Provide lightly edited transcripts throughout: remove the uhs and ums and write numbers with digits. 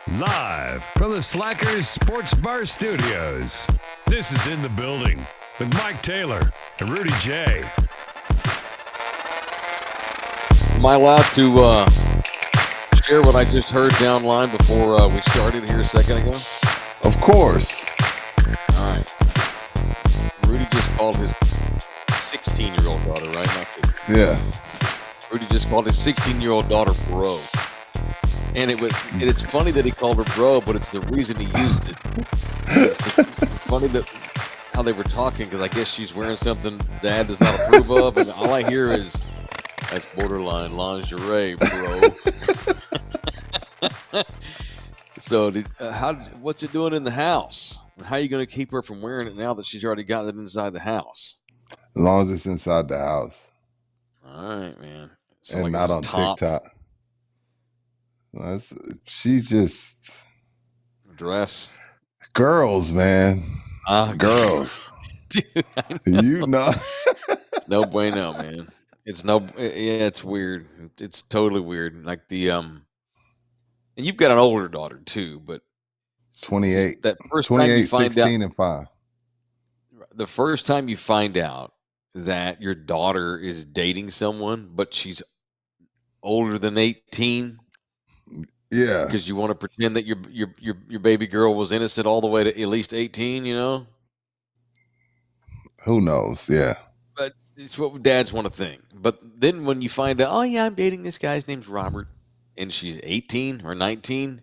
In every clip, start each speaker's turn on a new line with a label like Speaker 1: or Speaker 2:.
Speaker 1: Live from the Slackers Sports Bar Studios, this is In the Building with Mike Taylor and Rudy Jay.
Speaker 2: Am I allowed to share what I just heard down line before we started here a second ago?
Speaker 3: Of course.
Speaker 2: All right. Rudy just called his 16-year-old daughter, right? Not 15.
Speaker 3: Yeah.
Speaker 2: Rudy just called his 16-year-old daughter bro. And it's funny that he called her bro, but it's the reason he used it. It's funny that how they were talking, because I guess she's wearing something Dad does not approve of, and all I hear is, "That's borderline lingerie, bro." So, what's it doing in the house? How are you going to keep her from wearing it now that she's already got it inside the house?
Speaker 3: As long as it's inside the house.
Speaker 2: All right, man. So
Speaker 3: and
Speaker 2: like
Speaker 3: not on
Speaker 2: top
Speaker 3: TikTok. She just
Speaker 2: dress.
Speaker 3: Girls, man. Girls.
Speaker 2: Dude,
Speaker 3: You know.
Speaker 2: It's no bueno, man. It's weird. It's totally weird. Like and you've got an older daughter too, but
Speaker 3: 28.
Speaker 2: That first
Speaker 3: 28,
Speaker 2: time you find
Speaker 3: 16,
Speaker 2: out,
Speaker 3: and 5.
Speaker 2: the first time you find out that your daughter is dating someone, but she's older than 18.
Speaker 3: Yeah.
Speaker 2: Because you want to pretend that your baby girl was innocent all the way to at least 18, you know?
Speaker 3: Who knows? Yeah.
Speaker 2: But it's what dads want to think. But then when you find out, oh yeah, I'm dating this guy's name's Robert, and she's 18 or 19,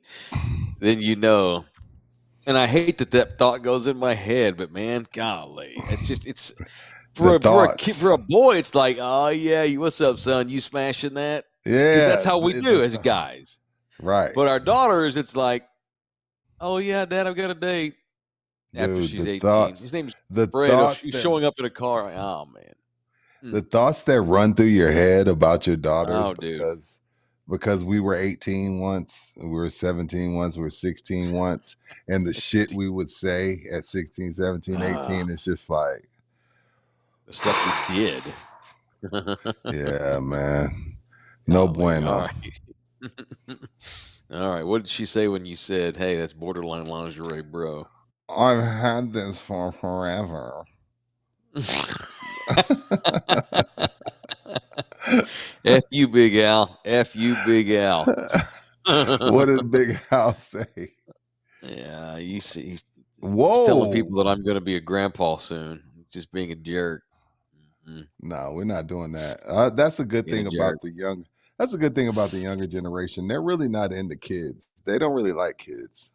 Speaker 2: then you know. And I hate that thought goes in my head, but man, golly, it's for a boy, it's like, oh yeah, what's up, son? You smashing that?
Speaker 3: Yeah.
Speaker 2: Because that's how we do as guys.
Speaker 3: Right.
Speaker 2: But our daughters, it's like, oh yeah, Dad, I've got a date. After
Speaker 3: Dude,
Speaker 2: she's 18. His name's Fred. She's showing up in a car. Like, oh man.
Speaker 3: The thoughts that run through your head about your daughters,
Speaker 2: Oh,
Speaker 3: because we were 18 once, we were 17 once, we were 16 once, and the shit we would say at 16, 17, 18 is just like
Speaker 2: the stuff we did.
Speaker 3: Yeah, man. No bueno.
Speaker 2: All right. All right. What did she say when you said, "Hey, that's borderline lingerie, bro"?
Speaker 3: I've had this for forever.
Speaker 2: F you, Big Al. F you, Big Al.
Speaker 3: What did Big Al say?
Speaker 2: Yeah, you see, he's
Speaker 3: Whoa.
Speaker 2: telling people that I'm going to be a grandpa soon. Just being a jerk. Mm-hmm.
Speaker 3: No, we're not doing that. That's a good thing about the young. That's a good thing about the younger generation. They're really not into kids. They don't really like kids.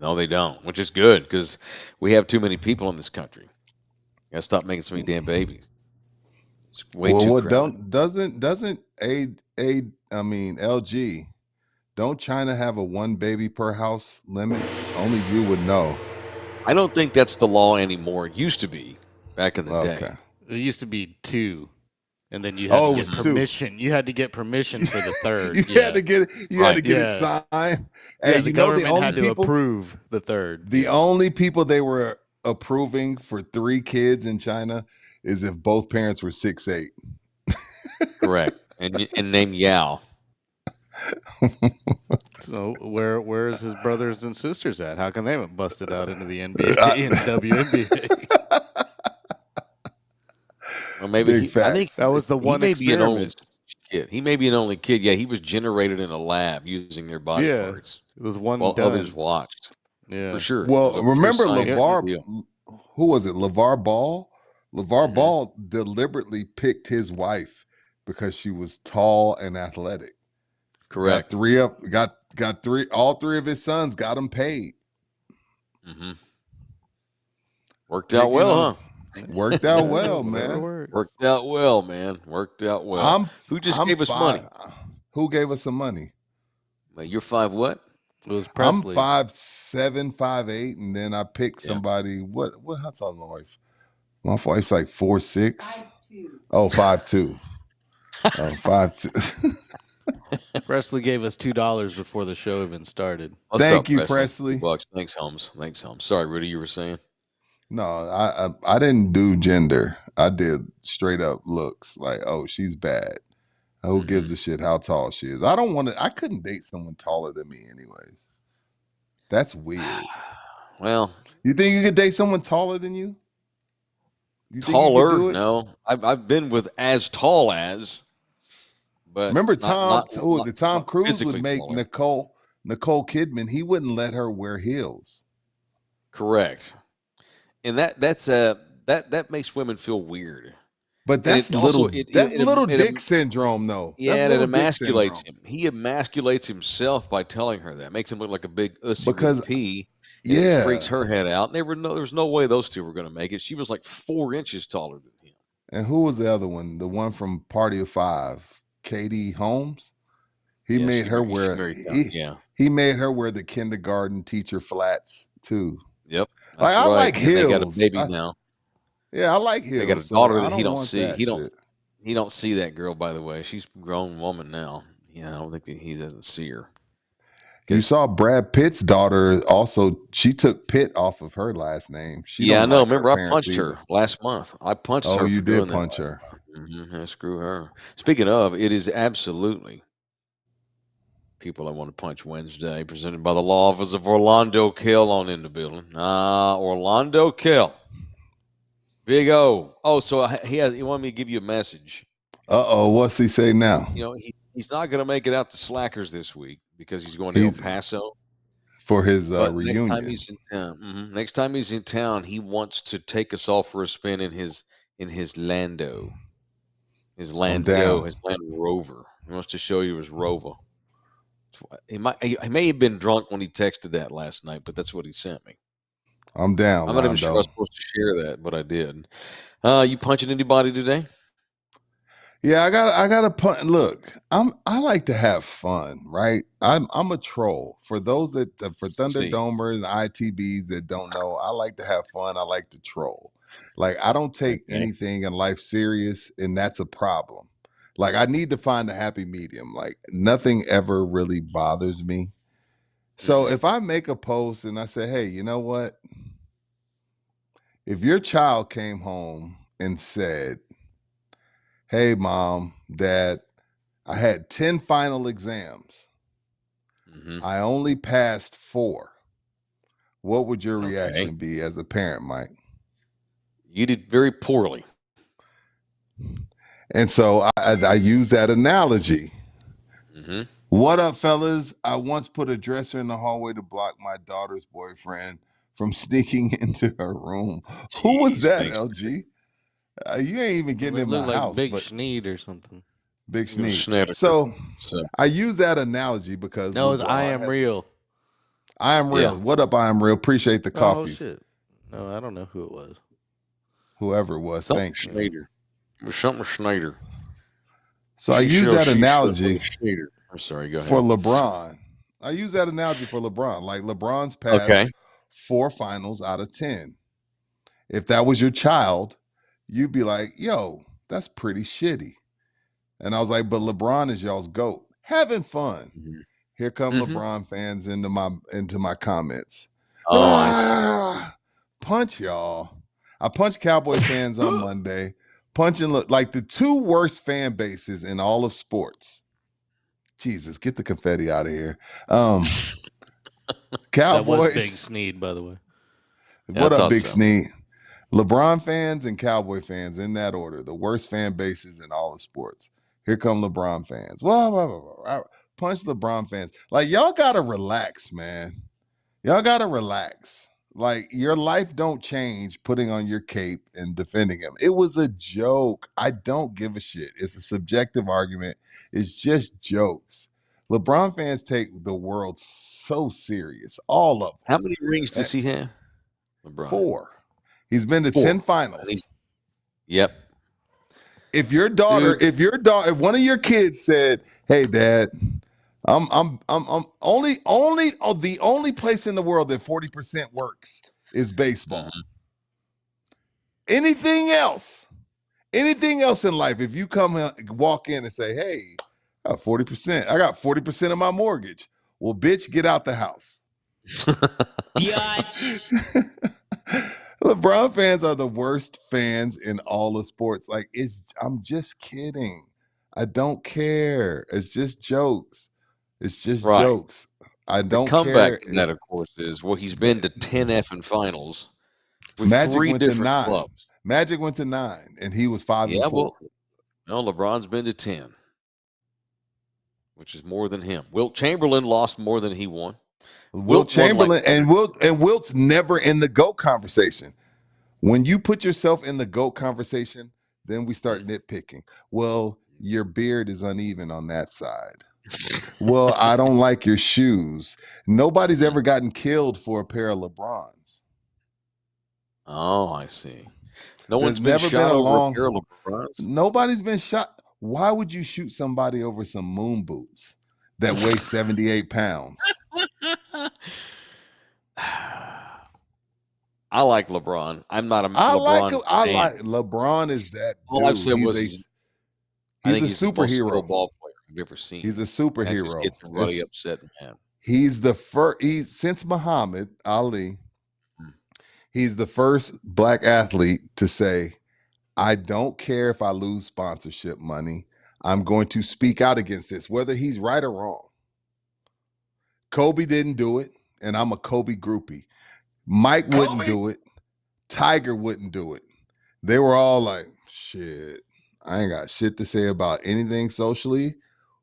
Speaker 2: No, they don't, which is good because we have too many people in this country. Got to stop making so many damn babies. It's way too crowded.
Speaker 3: Doesn't LG, don't China have a 1 baby per house limit? Only you would know.
Speaker 2: I don't think that's the law anymore. It used to be back in the day.
Speaker 4: It used to be 2. And then you had to get permission. 2. You had to get permission for the third.
Speaker 3: You had to get it signed.
Speaker 4: Yeah, the government had to approve the third.
Speaker 3: The only people they were approving for 3 kids in China is if both parents were 6'8".
Speaker 2: Correct. And named Yao.
Speaker 4: So where's his brothers and sisters at? How come they haven't busted out into the NBA and WNBA?
Speaker 2: Well, maybe
Speaker 4: I think that was the one.
Speaker 2: He may be an only kid. He may be an only kid. Yeah, he was generated in a lab using their body parts.
Speaker 4: It was one
Speaker 2: while
Speaker 4: done.
Speaker 2: Others watched. Yeah, for sure.
Speaker 3: Well, remember LeVar? Who was it? LeVar Ball. LeVar Ball deliberately picked his wife because she was tall and athletic.
Speaker 2: Correct.
Speaker 3: All 3 of his sons got him paid.
Speaker 2: Mm-hmm. Worked out well, huh?
Speaker 3: Worked out well, man.
Speaker 2: Worked out well, man. Worked out well. Who just gave us money?
Speaker 3: Who gave us some money?
Speaker 2: You're 5 what?
Speaker 4: It was Presley.
Speaker 3: I'm 5'7", 5'8", and then I picked somebody. What? How tall is my wife? My wife's like 4'6".
Speaker 5: 5'2".
Speaker 3: Oh, 5'2". 5'2".
Speaker 4: Presley gave us $2 before the show even started.
Speaker 3: Thank you, Presley.
Speaker 2: $2. Thanks, Holmes. Sorry, Rudy, you were saying?
Speaker 3: No, I didn't do gender. I did straight up looks. Like, oh, she's bad. Who gives a shit how tall she is? I couldn't date someone taller than me anyways. That's weird.
Speaker 2: Well,
Speaker 3: You think you could date someone taller than you? You think you could
Speaker 2: taller?
Speaker 3: do it?
Speaker 2: No, I've been with as tall as, but
Speaker 3: Remember
Speaker 2: not
Speaker 3: who was it? Tom Cruise would
Speaker 2: physically
Speaker 3: make
Speaker 2: taller.
Speaker 3: Nicole Kidman. He wouldn't let her wear heels.
Speaker 2: Correct, and that makes women feel weird.
Speaker 3: But
Speaker 2: And
Speaker 3: that's
Speaker 2: it also
Speaker 3: little dick syndrome, though. That's
Speaker 2: yeah, and it
Speaker 3: little dick
Speaker 2: emasculates
Speaker 3: syndrome.
Speaker 2: him. He emasculates himself by telling her that. Makes him look like a big ussy
Speaker 3: Because
Speaker 2: with pee, and it
Speaker 3: yeah,
Speaker 2: freaks her head out. There was no way those two were going to make it. She was like 4 inches taller than him.
Speaker 3: and who was the other one? The one from Party of Five, Katie Holmes. He
Speaker 2: Yeah,
Speaker 3: made her
Speaker 2: she
Speaker 3: wear
Speaker 2: married down. Yeah.
Speaker 3: he made her wear the kindergarten teacher flats too.
Speaker 2: Yep. That's
Speaker 3: Like I
Speaker 2: right.
Speaker 3: like
Speaker 2: And they got a
Speaker 3: heels.
Speaker 2: baby now.
Speaker 3: Yeah, I like heels.
Speaker 2: They got a
Speaker 3: so
Speaker 2: daughter
Speaker 3: I
Speaker 2: that he
Speaker 3: don't
Speaker 2: don't
Speaker 3: want
Speaker 2: see.
Speaker 3: that
Speaker 2: He
Speaker 3: shit.
Speaker 2: don't see that girl, by the way. She's a grown woman now. I don't think that he doesn't see her.
Speaker 3: You saw Brad Pitt's daughter also. She took Pitt off of her last name. She
Speaker 2: Yeah, I
Speaker 3: don't
Speaker 2: know.
Speaker 3: like her
Speaker 2: Remember, I
Speaker 3: parents
Speaker 2: punched
Speaker 3: either.
Speaker 2: her last month. I punched
Speaker 3: Oh,
Speaker 2: her
Speaker 3: you
Speaker 2: for
Speaker 3: did
Speaker 2: doing that.
Speaker 3: punch her.
Speaker 2: Screw her. Speaking of, it is absolutely People I Want to Punch Wednesday, presented by the law office of Orlando Kill on In the Building. Orlando Kill. Big O. Oh, so he wanted me to give you a message.
Speaker 3: What's he say now?
Speaker 2: He's not going to make it out to Slackers this week because he's going to El Paso
Speaker 3: for his
Speaker 2: but
Speaker 3: reunion.
Speaker 2: Next time he's in town, next time he's in town, he wants to take us all for a spin in his Lando, his Land Rover. He wants to show you his Rover. He may have been drunk when he texted that last night, but that's what he sent me.
Speaker 3: I'm down.
Speaker 2: I'm not even sure I was supposed to share that, but I did. You punching anybody today?
Speaker 3: Yeah, I got to punch. Look, I like to have fun, right? I'm a troll. For those for Thunderdomers and ITBs that don't know, I like to have fun. I like to troll. Like I don't take anything in life serious, and that's a problem. Like I need to find a happy medium. Like nothing ever really bothers me. So if I make a post and I say, hey, you know what? If your child came home and said, hey, mom, dad, I had 10 final exams. I only passed 4. What would your reaction be as a parent, Mike?
Speaker 2: You did very poorly.
Speaker 3: And so I use that analogy. What up, fellas? I once put a dresser in the hallway to block my daughter's boyfriend from sneaking into her room.
Speaker 2: Jeez,
Speaker 3: who was that, LG? You ain't even getting in my house.
Speaker 4: Big Schneed or something.
Speaker 3: Big Sneed. So I use that analogy because
Speaker 4: no, it's I Am Real.
Speaker 3: I Am Real. Yeah. What up, I Am Real? Appreciate the coffee.
Speaker 4: Oh shit! No, I don't know who it was.
Speaker 3: Whoever it was, thanks.
Speaker 2: Schneider. It was something Schneider.
Speaker 3: So I use that analogy.
Speaker 2: I'm sorry, go ahead.
Speaker 3: For LeBron. I use that analogy for LeBron. Like LeBron's passed 4 finals out of 10. If that was your child, you'd be like, yo, that's pretty shitty. And I was like, but LeBron is y'all's GOAT. Having fun. Here come LeBron fans into my comments. Punch y'all. I punched Cowboys fans on Monday. Punching like the 2 worst fan bases in all of sports. Jesus, get the confetti out of here. Cowboys.
Speaker 4: That was Big Sneed, by the way.
Speaker 3: What up, Big Sneed? LeBron fans and Cowboy fans in that order. The worst fan bases in all of sports. Here come LeBron fans. Well, punch LeBron fans. Like, y'all got to relax, man. Y'all got to relax. Like, your life don't change putting on your cape and defending him. It was a joke. I don't give a shit. It's a subjective argument. It's just jokes. LeBron fans take the world so serious. All of them.
Speaker 2: How many rings does he have? LeBron?
Speaker 3: 4. He's been to 10 finals.
Speaker 2: Yep.
Speaker 3: If your daughter, if one of your kids said, "Hey, Dad, I'm the only place in the world that 40% works is baseball. Anything else in life, if you walk in and say, hey, I got 40%, I got 40% of my mortgage. Well, bitch, get out the house. LeBron fans are the worst fans in all of sports. Like, I'm just kidding. I don't care. It's just jokes. It's just jokes. I
Speaker 2: The
Speaker 3: don't
Speaker 2: comeback
Speaker 3: care.
Speaker 2: to that, of course, is he's been to 10 effing finals with
Speaker 3: Magic
Speaker 2: 3
Speaker 3: went to
Speaker 2: different
Speaker 3: 9.
Speaker 2: clubs.
Speaker 3: Magic went to 9, and he was 5 and
Speaker 2: Yeah,
Speaker 3: 4.
Speaker 2: well, no, LeBron's been to 10, which is more than him. Wilt Chamberlain lost more than he won.
Speaker 3: Wilt
Speaker 2: won like
Speaker 3: Chamberlain and Wilt's never in the GOAT conversation. When you put yourself in the GOAT conversation, then we start nitpicking. Well, your beard is uneven on that side. Well, I don't like your shoes. Nobody's ever gotten killed for a pair of LeBrons.
Speaker 2: Oh, I see. No
Speaker 3: There's
Speaker 2: one's been
Speaker 3: never been
Speaker 2: shot
Speaker 3: a
Speaker 2: over a
Speaker 3: long.
Speaker 2: pair of LeBrons.
Speaker 3: Nobody's been shot. Why would you shoot somebody over some moon boots that weigh 78 pounds?
Speaker 2: I like LeBron. I'm not a
Speaker 3: I like
Speaker 2: LeBron
Speaker 3: him. I
Speaker 2: fan.
Speaker 3: like LeBron is that
Speaker 2: All I've
Speaker 3: dude.
Speaker 2: said was I
Speaker 3: He's
Speaker 2: think
Speaker 3: a
Speaker 2: he's the most skilled
Speaker 3: superhero.
Speaker 2: ball player I've ever seen.
Speaker 3: He's a
Speaker 2: That just
Speaker 3: superhero.
Speaker 2: gets everybody upset and mad.
Speaker 3: He's the first. Since Muhammad Ali, he's the first black athlete to say, "I don't care if I lose sponsorship money. I'm going to speak out against this, whether he's right or wrong." Kobe didn't do it, and I'm a Kobe groupie. Mike wouldn't do it. Tiger wouldn't do it. They were all like, shit, I ain't got shit to say about anything socially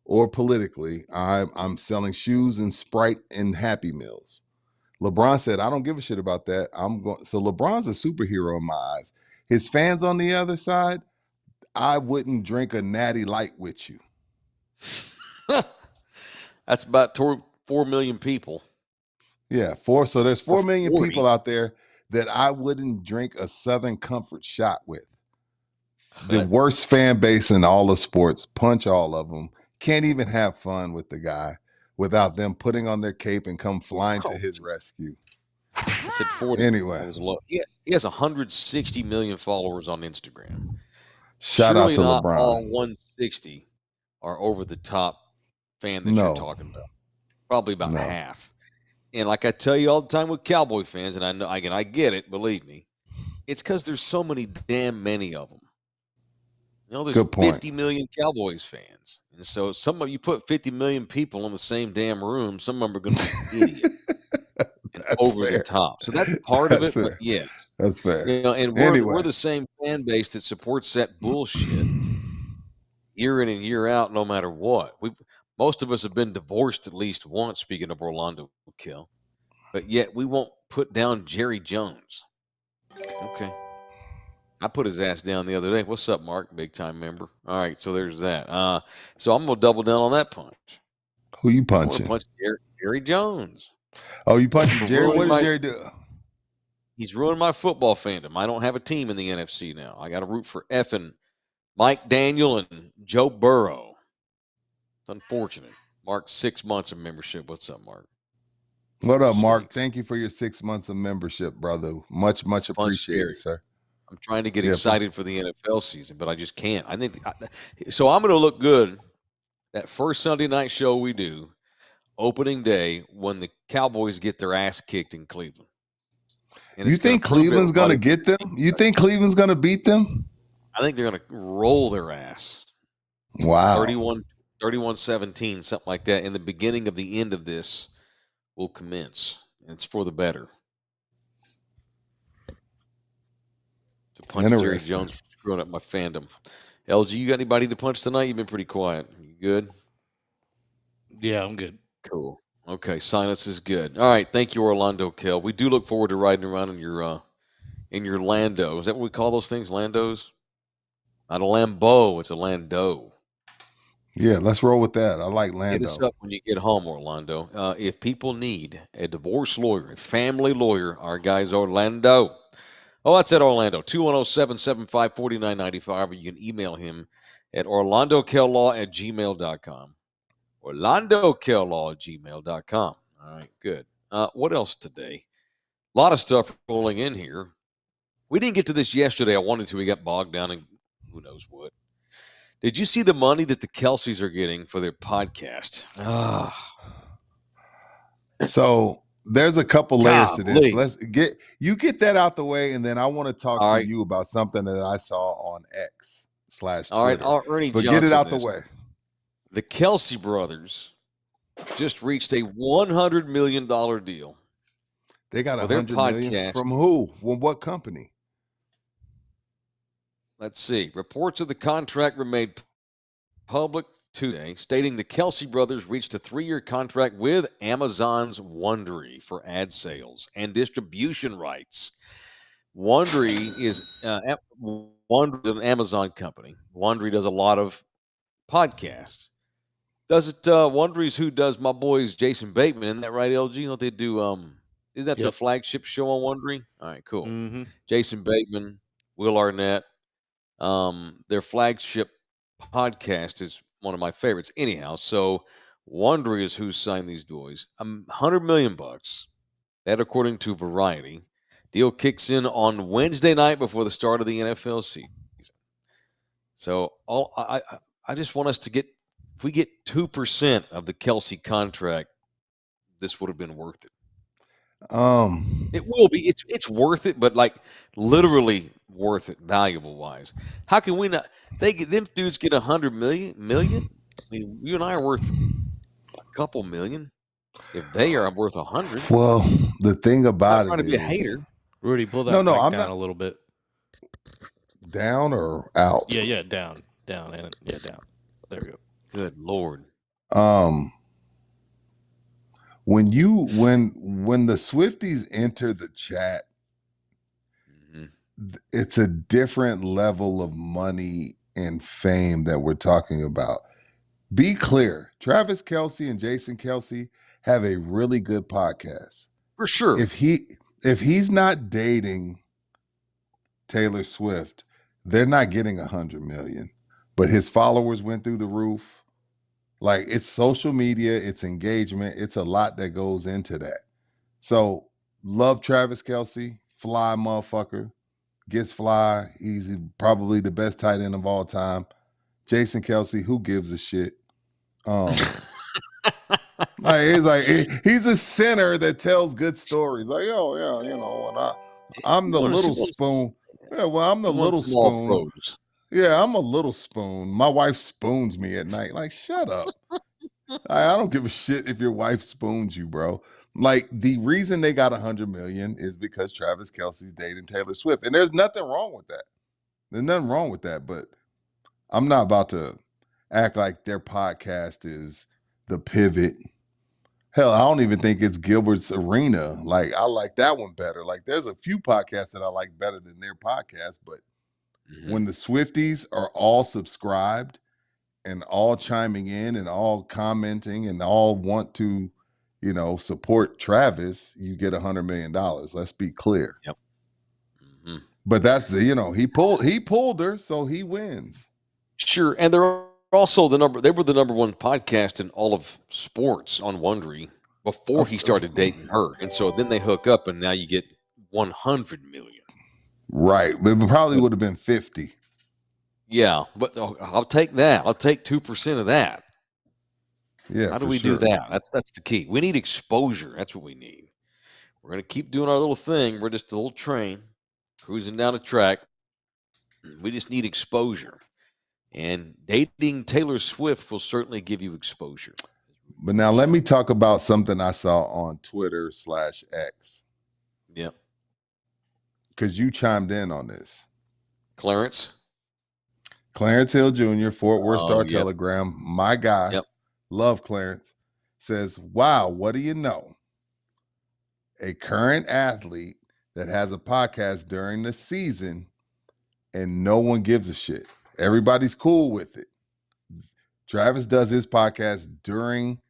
Speaker 3: or politically. I'm selling shoes and Sprite and Happy Meals. LeBron said, I don't give a shit about that. So LeBron's a superhero in my eyes. His fans on the other side, I wouldn't drink a natty light with you.
Speaker 2: That's about 4 million people.
Speaker 3: Yeah, so there's 4 million
Speaker 2: 40.
Speaker 3: people out there that I wouldn't drink a Southern Comfort shot with. The worst fan base in all of sports, punch all of them. Can't even have fun with the guy without them putting on their cape and come flying to his rescue.
Speaker 2: I said 40.
Speaker 3: Anyway.
Speaker 2: That was low. He has 160 million followers on Instagram.
Speaker 3: Shout
Speaker 2: Surely
Speaker 3: out to
Speaker 2: not
Speaker 3: LeBron.
Speaker 2: all 160 are over the top fan that you're talking about. Probably about half. And like I tell you all the time with Cowboy fans, and I know I get it, believe me, it's because there's so many damn many of them. You know, there's 50 million Cowboys fans. And so you put 50 million people in the same damn room, some of them are going to be idiots and over the top. So that's part of it, but yes.
Speaker 3: That's fair.
Speaker 2: You know, and we're the same fan base that supports that bullshit year in and year out, no matter what. Most of us have been divorced at least once, speaking of Orlando Kill, but yet we won't put down Jerry Jones. Okay. I put his ass down the other day. What's up, Mark? Big time member. All right, so there's that. So I'm gonna double down on that punch.
Speaker 3: Who you punching?
Speaker 2: I'm gonna punch Jerry Jones.
Speaker 3: Oh, you punching Jerry? What did Jerry do?
Speaker 2: He's ruined my football fandom. I don't have a team in the NFC now. I got to root for effing Mike Daniel and Joe Burrow. It's unfortunate. Mark, 6 months of membership. What's up, Mark?
Speaker 3: What up, Mark? Thank you for your 6 months of membership, brother. Much appreciated, sir.
Speaker 2: I'm trying to get excited for the NFL season, but I just can't. So I'm going to look good that first Sunday night show we do, opening day, when the Cowboys get their ass kicked in Cleveland.
Speaker 3: You think Cleveland's going to get them? You think Cleveland's going to beat them?
Speaker 2: I think they're going to roll their ass.
Speaker 3: Wow.
Speaker 2: 31-17, something like that. In the beginning of the end of this will commence, and it's for the better. To punch Jerry Jones for screwing up my fandom. LG, you got anybody to punch tonight? You've been pretty quiet. You good?
Speaker 4: Yeah, I'm good.
Speaker 2: Cool. Okay, silence is good. All right, thank you, Orlando Kel. We do look forward to riding around in your Lando. Is that what we call those things? Landos? Not a Lambo, it's a Lando.
Speaker 3: Yeah, let's roll with that. I like Lando.
Speaker 2: Hit us up when you get home, Orlando. If people need a divorce lawyer, a family lawyer, our guy's Orlando. Oh, that's at Orlando, 210-775-4995. Or you can email him at orlandokellaw@gmail.com. orlandokellaw@gmail.com. All right, good. What else today? A lot of stuff rolling in here. We didn't get to this yesterday. I wanted to. We got bogged down in who knows what. Did you see the money that the Kelseys are getting for their podcast?
Speaker 3: So there's a couple layers to this. Let's get that out the way, and then I want to talk to you about something that I saw on X/Twitter.
Speaker 2: All right, Ernie
Speaker 3: but
Speaker 2: Johnson,
Speaker 3: get it out the way.
Speaker 2: The Kelsey brothers just reached a $100 million deal.
Speaker 3: They got
Speaker 2: for their
Speaker 3: $100 million
Speaker 2: podcast.
Speaker 3: from who? From what company?
Speaker 2: Let's see. Reports of the contract were made public today, stating the Kelsey brothers reached a 3-year contract with Amazon's Wondery for ad sales and distribution rights. Wondery is Wondery is an Amazon company. Wondery does a lot of podcasts. Does it? Wondery's who does my boys Jason Bateman? Isn't that right, LG? Don't they do? Is that their flagship show on Wondery? All right, cool.
Speaker 4: Mm-hmm.
Speaker 2: Jason Bateman, Will Arnett. Their flagship podcast is one of my favorites. Anyhow, so Wondery is who signed these boys. $100 million. That, according to Variety, deal kicks in on Wednesday night before the start of the NFL season. So I just want us to get. If we get 2% of the Kelsey contract, this would have been worth it. It will be. It's worth it, but like literally worth it, valuable wise. How can we not? Them dudes get $100 million. I mean, you and I are worth a couple million. If they are, I'm worth 100.
Speaker 3: Well, the thing about
Speaker 2: I'm not trying
Speaker 3: it
Speaker 2: to be a
Speaker 3: is,
Speaker 2: hater.
Speaker 4: Rudy, pull that
Speaker 3: No,
Speaker 4: mic
Speaker 3: I'm
Speaker 4: down
Speaker 3: not-
Speaker 4: a little bit.
Speaker 3: down or out?
Speaker 4: Yeah, down, and down. There we go.
Speaker 2: Good Lord.
Speaker 3: When the Swifties enter the chat, it's a different level of money and fame that we're talking about. Be clear, Travis Kelce and Jason Kelce have a really good podcast.
Speaker 2: For sure.
Speaker 3: If he's not dating Taylor Swift, they're not getting $100 million. But his followers went through the roof. Like, it's social media, it's engagement, it's a lot that goes into that. So, love Travis Kelce, fly motherfucker, gets fly. He's probably the best tight end of all time. Jason Kelce, who gives a shit? He's a sinner that tells good stories. Like, oh yeah, and I'm the little spoon. Yeah, well, I'm the little spoon. Yeah, I'm a little spoon. My wife spoons me at night. Like, shut up. I don't give a shit if your wife spoons you, bro. Like, the reason they got $100 million is because Travis Kelce's dating Taylor Swift. And there's nothing wrong with that. There's nothing wrong with that. But I'm not about to act like their podcast is the pivot. Hell, I don't even think it's Gilbert's Arena. Like, I like that one better. Like, there's a few podcasts that I like better than their podcast, but when the Swifties are all subscribed and all chiming in and all commenting and all want to, support Travis, you get $100 million. Let's be clear.
Speaker 2: Yep.
Speaker 3: But that's he pulled her, so he wins.
Speaker 2: Sure. And they're also they were the number one podcast in all of sports on Wondery before he started dating her. And so then they hook up and now you get 100 million.
Speaker 3: Right. But it probably would have been 50.
Speaker 2: Yeah, but I'll take that. I'll take 2% of that.
Speaker 3: Yeah.
Speaker 2: How do we do that? That's the key. We need exposure. That's what we need. We're going to keep doing our little thing. We're just a little train cruising down a track. We just need exposure. And dating Taylor Swift will certainly give you exposure.
Speaker 3: But now let me talk about something I saw on Twitter/X.
Speaker 2: Yep.
Speaker 3: Because you chimed in on this.
Speaker 2: Clarence
Speaker 3: Hill Jr., Fort Worth Star-Telegram, my guy, love Clarence, says, wow, what do you know? A current athlete that has a podcast during the season and no one gives a shit. Everybody's cool with it. Travis does his podcast during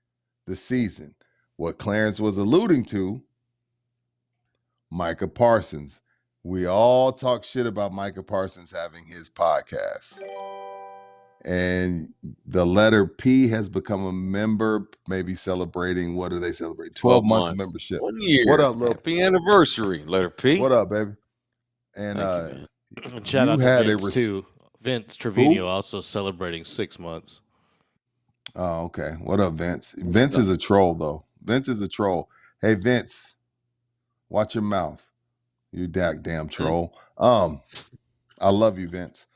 Speaker 3: the season. What Clarence was alluding to, Micah Parsons. We all talk shit about Micah Parsons having his podcast. And the letter P has become a member, maybe celebrating, what do they celebrate? 12 months of membership.
Speaker 2: 1 year.
Speaker 3: What up, Lil?
Speaker 2: Happy anniversary, letter P.
Speaker 3: What up, baby? And
Speaker 4: shout out to Vince, too. Vince Trevino also celebrating 6 months.
Speaker 3: Oh, okay. What up, Vince? Vince is a troll, though. Vince is a troll. Hey, Vince, watch your mouth. You damn troll. I love you, Vince.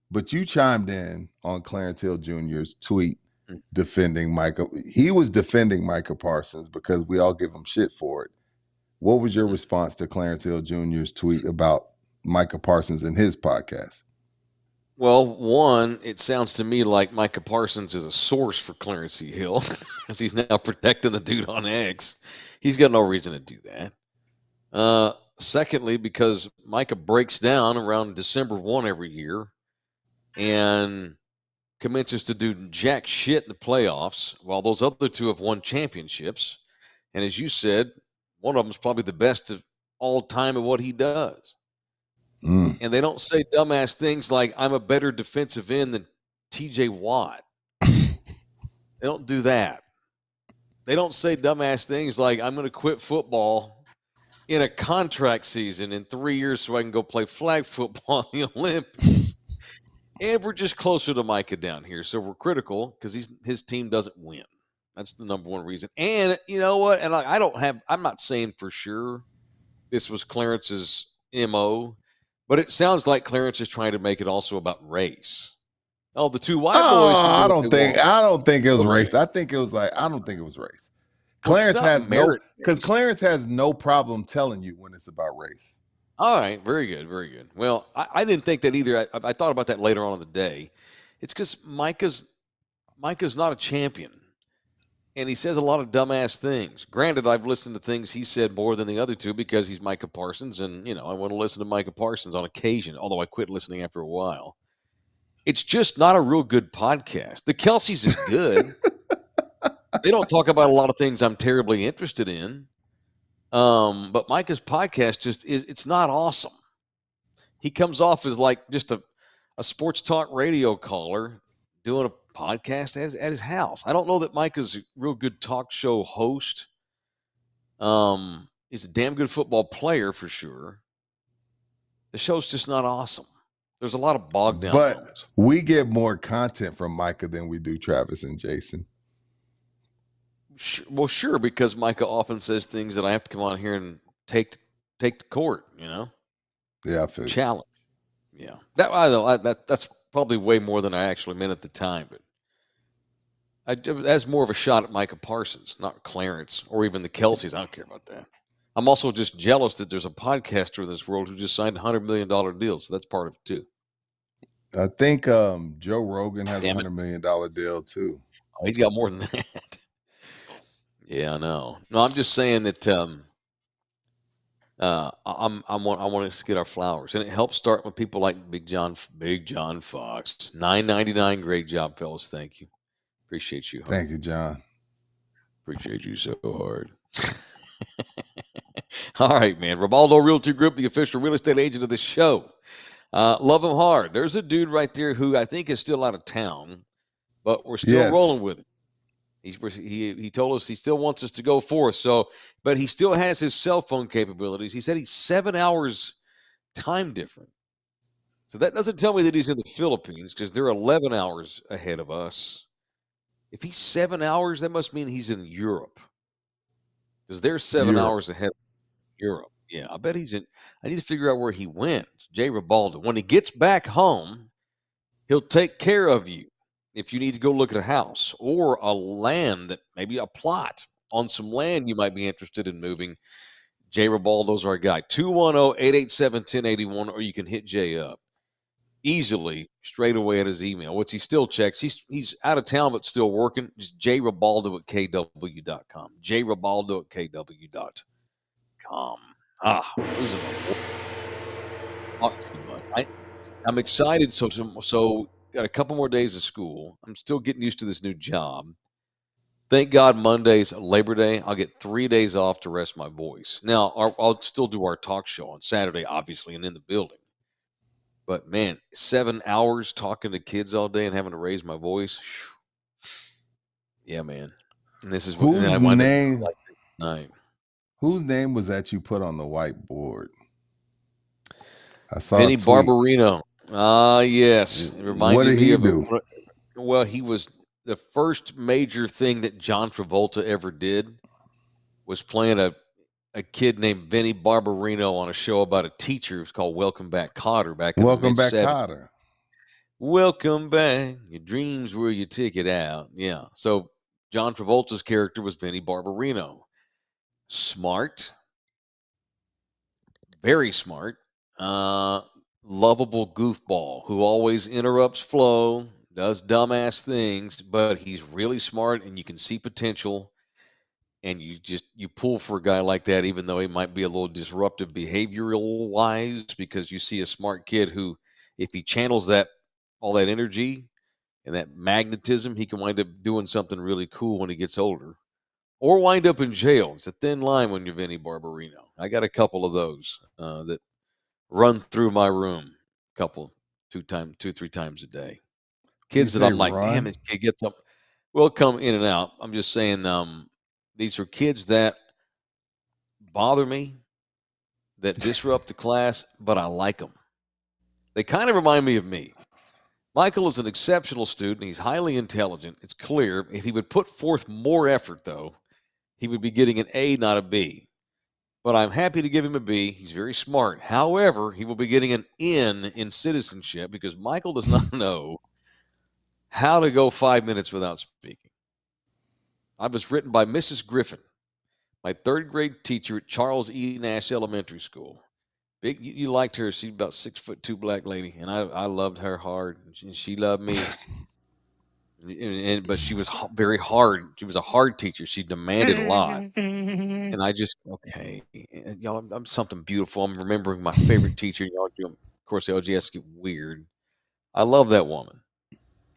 Speaker 3: But you chimed in on Clarence Hill Jr.'s tweet defending Micah. He was defending Micah Parsons because we all give him shit for it. What was your response to Clarence Hill Jr.'s tweet about Micah Parsons and his podcast?
Speaker 2: Well, one, it sounds to me like Micah Parsons is a source for Clarence C. Hill because he's now protecting the dude on X. He's got no reason to do that. Secondly, because Micah breaks down around December 1 every year and commences to do jack shit in the playoffs while those other two have won championships. And as you said, one of them is probably the best of all time at what he does. And they don't say dumbass things like, I'm a better defensive end than TJ Watt. They don't do that. They don't say dumbass things like, I'm going to quit football in a contract season in 3 years so I can go play flag football in the Olympics. And we're just closer to Micah down here. So we're critical because his team doesn't win. That's the number one reason. And you know what? And I'm not saying for sure this was Clarence's MO. But it sounds like Clarence is trying to make it also about race. Oh, the two white boys.
Speaker 3: I don't think it was race. I don't think it was race. Clarence has no problem telling you when it's about race.
Speaker 2: All right, very good, very good. Well, I didn't think that either. I thought about that later on in the day. It's because Micah's not a champion. And he says a lot of dumbass things. Granted, I've listened to things he said more than the other two because he's Micah Parsons. And, I want to listen to Micah Parsons on occasion, although I quit listening after a while. It's just not a real good podcast. The Kelce's is good. They don't talk about a lot of things I'm terribly interested in. But Micah's podcast it's not awesome. He comes off as like just a sports talk radio caller doing a podcast at his house. I don't know that Micah's a real good talk show host. He's a damn good football player for sure. The show's just not awesome. There's a lot of bogged down moments.
Speaker 3: We get more content from Micah than we do Travis and Jason.
Speaker 2: Well, sure, because Micah often says things that I have to come on here and take to court.
Speaker 3: Yeah, I feel
Speaker 2: challenge. Yeah, that's probably way more than I actually meant at the time, but that's more of a shot at Micah Parsons, not Clarence or even the Kelce's. I don't care about that. I'm also just jealous that there's a podcaster in this world who just signed a $100 million deal, so that's part of it too.
Speaker 3: I think Joe Rogan has a $100 million deal too.
Speaker 2: Oh, he's got more than that. Yeah, I know. No, I'm just saying that I want to get our flowers, and it helps start with people like Big John Fox. $9.99. Great job, fellas. Thank you. Appreciate you.
Speaker 3: Thank you, John.
Speaker 2: Appreciate you so hard. All right, man. Ribaldo Realty Group, the official real estate agent of the show. Love him hard. There's a dude right there who I think is still out of town, but we're still rolling with him. He told us he still wants us to go forth. But he still has his cell phone capabilities. He said he's 7 hours time different. So that doesn't tell me that he's in the Philippines because they're 11 hours ahead of us. If he's 7 hours, that must mean he's in Europe because they're 7 hours ahead of Europe. Yeah, I bet he's in. I need to figure out where he went. Jay Ribaldo. When he gets back home, he'll take care of you. If you need to go look at a house or a land, maybe a plot on some land you might be interested in moving, Jay Ribaldo's our guy. 210-887-1081, or you can hit Jay up easily straight away at his email, which he still checks. He's out of town but still working. Just jribaldo@kw.com. jribaldo@kw.com. Losing my talk too much. I'm excited. So got a couple more days of school. I'm still getting used to this new job. Thank God Monday's Labor Day. I'll get 3 days off to rest my voice. Now, I'll still do our talk show on Saturday, obviously, and in the building. But, man, 7 hours talking to kids all day and having to raise my voice. Yeah, man. And this is
Speaker 3: whose name
Speaker 2: like this night.
Speaker 3: Whose name was that you put on the whiteboard? I saw
Speaker 2: Vinny Barbarino. Yes. It reminded
Speaker 3: what did
Speaker 2: me
Speaker 3: he
Speaker 2: of
Speaker 3: do?
Speaker 2: Well, he was the first major thing that John Travolta ever did was playing a kid named Vinny Barbarino on a show about a teacher. It was called Welcome Back, Kotter.
Speaker 3: Welcome Back, Kotter.
Speaker 2: Welcome back. Your dreams were your ticket out. Yeah. So John Travolta's character was Vinnie Barbarino. Smart, very smart, uh, lovable goofball who always interrupts flow, does dumbass things, but he's really smart and you can see potential. And you pull for a guy like that, even though he might be a little disruptive behavioral wise, because you see a smart kid who, if he channels that all that energy and that magnetism, he can wind up doing something really cool when he gets older, or wind up in jail. It's a thin line when you're Vinnie Barbarino. I got a couple of those that run through my room, two, 3 times a day.
Speaker 3: You
Speaker 2: Kids that
Speaker 3: say
Speaker 2: I'm like, damn,
Speaker 3: run?
Speaker 2: this kid gets up. Well, come in and out. I'm just saying, these are kids that bother me, that disrupt the class, but I like them. They kind of remind me of me. Michael is an exceptional student. He's highly intelligent. It's clear. If he would put forth more effort, though, he would be getting an A, not a B. But I'm happy to give him a B. He's very smart. However, he will be getting an N in citizenship because Michael does not know how to go 5 minutes without speaking. I was written by Mrs. Griffin, my third grade teacher at Charles E. Nash Elementary School. Big, you liked her. She's about 6'2" black lady, and I loved her hard. And she loved me. But she was very hard. She was a hard teacher. She demanded a lot. And I just, okay, y'all, I'm something beautiful. I'm remembering my favorite teacher. Y'all, of course, the LGS get weird. I love that woman.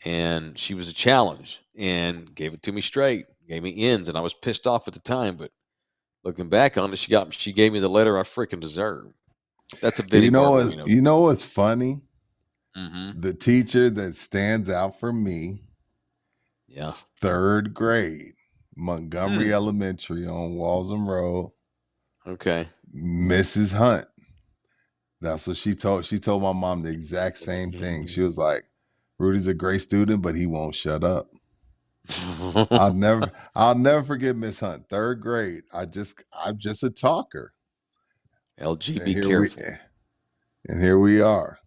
Speaker 2: And she was a challenge and gave it to me straight, gave me ends. And I was pissed off at the time. But looking back on it, she gave me the letter I freaking deserved. That's a Vinnie Barbarino.
Speaker 3: You know what's funny?
Speaker 2: Mm-hmm.
Speaker 3: The teacher that stands out for me,
Speaker 2: Yeah,
Speaker 3: third grade, Montgomery Elementary on Walsham Road.
Speaker 2: Okay.
Speaker 3: Mrs. Hunt. That's what she told. She told my mom the exact same thing. She was like, "Rudy's a great student, but he won't shut up." I'll never forget Miss Hunt. Third grade. I'm just a talker.
Speaker 2: LG,
Speaker 3: And
Speaker 2: be
Speaker 3: here
Speaker 2: careful.
Speaker 3: here we are.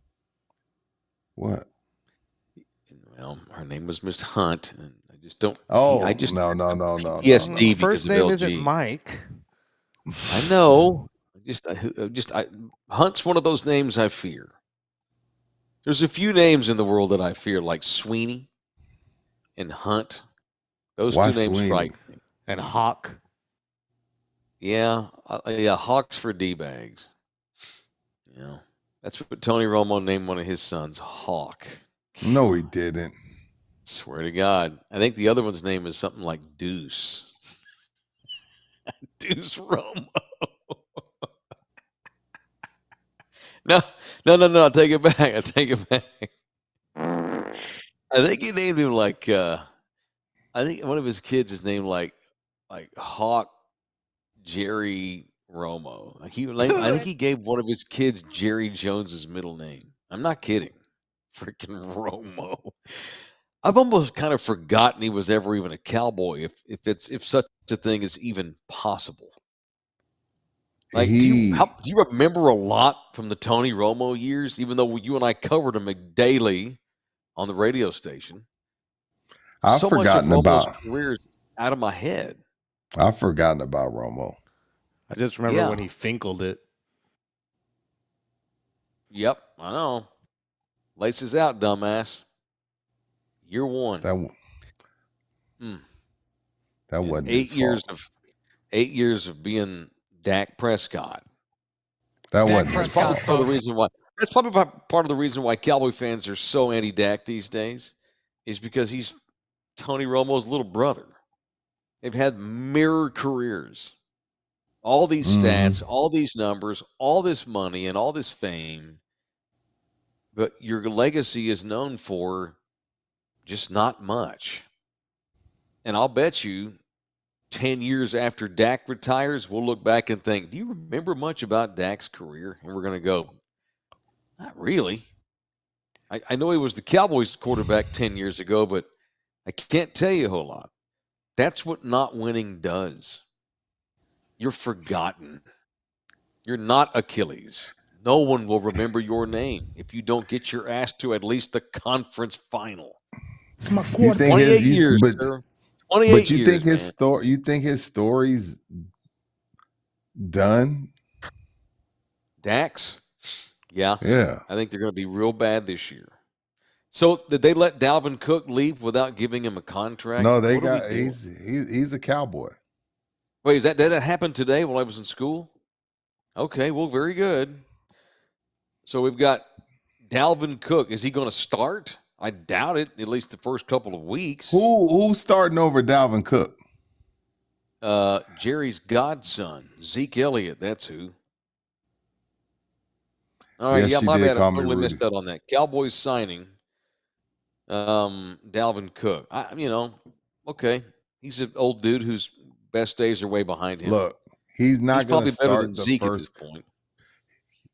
Speaker 3: What?
Speaker 2: Well, her name was Miss Hunt, and I just don't.
Speaker 3: Oh,
Speaker 2: I just
Speaker 3: no.
Speaker 2: PTSD because
Speaker 4: First
Speaker 2: of
Speaker 4: name
Speaker 2: LG.
Speaker 4: isn't Mike.
Speaker 2: I know. Hunt's one of those names I fear. There's a few names in the world that I fear, like Sweeney and Hunt. Those
Speaker 3: Why
Speaker 2: two names
Speaker 3: Sweeney?
Speaker 2: frighten me.
Speaker 4: And Hawk.
Speaker 2: Yeah, Hawks for D-bags. You know, that's what Tony Romo named one of his sons, Hawk.
Speaker 3: No, he didn't.
Speaker 2: Swear to God. I think the other one's name is something like Deuce. Deuce Romo. No. I take it back. I think he named him like I think one of his kids is named like Hawk Jerry Romo. I think he gave one of his kids Jerry Jones's middle name. I'm not kidding. Freaking Romo. I've almost kind of forgotten he was ever even a Cowboy, if such a thing is even possible. Like, do you remember a lot from the Tony Romo years? Even though you and I covered him daily on the radio station,
Speaker 3: I've
Speaker 2: so much of
Speaker 3: forgotten
Speaker 2: Romo's
Speaker 3: about.
Speaker 2: career is out of my head.
Speaker 3: I've forgotten about Romo.
Speaker 4: I just remember when he finkled it.
Speaker 2: Yep, I know. Laces out, dumbass. Year one.
Speaker 3: That wasn't
Speaker 2: 8
Speaker 3: his
Speaker 2: years
Speaker 3: fault.
Speaker 2: 8 years of being Dak Prescott.
Speaker 3: That wasn't his fault.
Speaker 2: That's part of the reason why. That's probably part of the reason why Cowboy fans are so anti-Dak these days, is because he's Tony Romo's little brother. They've had mirror careers. All these stats, all these numbers, all this money, and all this fame, but your legacy is known for just not much. And I'll bet you 10 years after Dak retires, we'll look back and think, do you remember much about Dak's career? And we're going to go, not really. I know he was the Cowboys quarterback 10 years ago, but I can't tell you a whole lot. That's what not winning does. You're forgotten. You're not Achilles. No one will remember your name if you don't get your ass to at least the conference final.
Speaker 5: It's my
Speaker 3: You
Speaker 5: quarter.
Speaker 3: think
Speaker 2: 28
Speaker 3: his,
Speaker 2: years,
Speaker 3: but
Speaker 2: sir. 28
Speaker 3: you think
Speaker 2: years,
Speaker 3: his
Speaker 2: man.
Speaker 3: story? You think his story's done?
Speaker 2: Dax? Yeah.
Speaker 3: Yeah.
Speaker 2: I think they're going to be real bad this year. So did they let Dalvin Cook leave without giving him a contract?
Speaker 3: No, they
Speaker 2: what are we
Speaker 3: got
Speaker 2: doing?
Speaker 3: he's a Cowboy.
Speaker 2: Wait, did that happen today while I was in school? Okay, well, very good. So we've got Dalvin Cook. Is he going to start? I doubt it, at least the first couple of weeks.
Speaker 3: Who's starting over Dalvin Cook?
Speaker 2: Jerry's godson, Zeke Elliott. That's who. All right,
Speaker 3: Yes,
Speaker 2: yeah,
Speaker 3: she
Speaker 2: my
Speaker 3: did
Speaker 2: bad. I
Speaker 3: call me
Speaker 2: totally
Speaker 3: Rudy.
Speaker 2: missed out on that. Cowboys signing Dalvin Cook. Okay. He's an old dude whose best days are way behind him.
Speaker 3: Look, he's not
Speaker 2: He's
Speaker 3: going to
Speaker 2: probably better than
Speaker 3: start the
Speaker 2: Zeke at this
Speaker 3: first.
Speaker 2: point.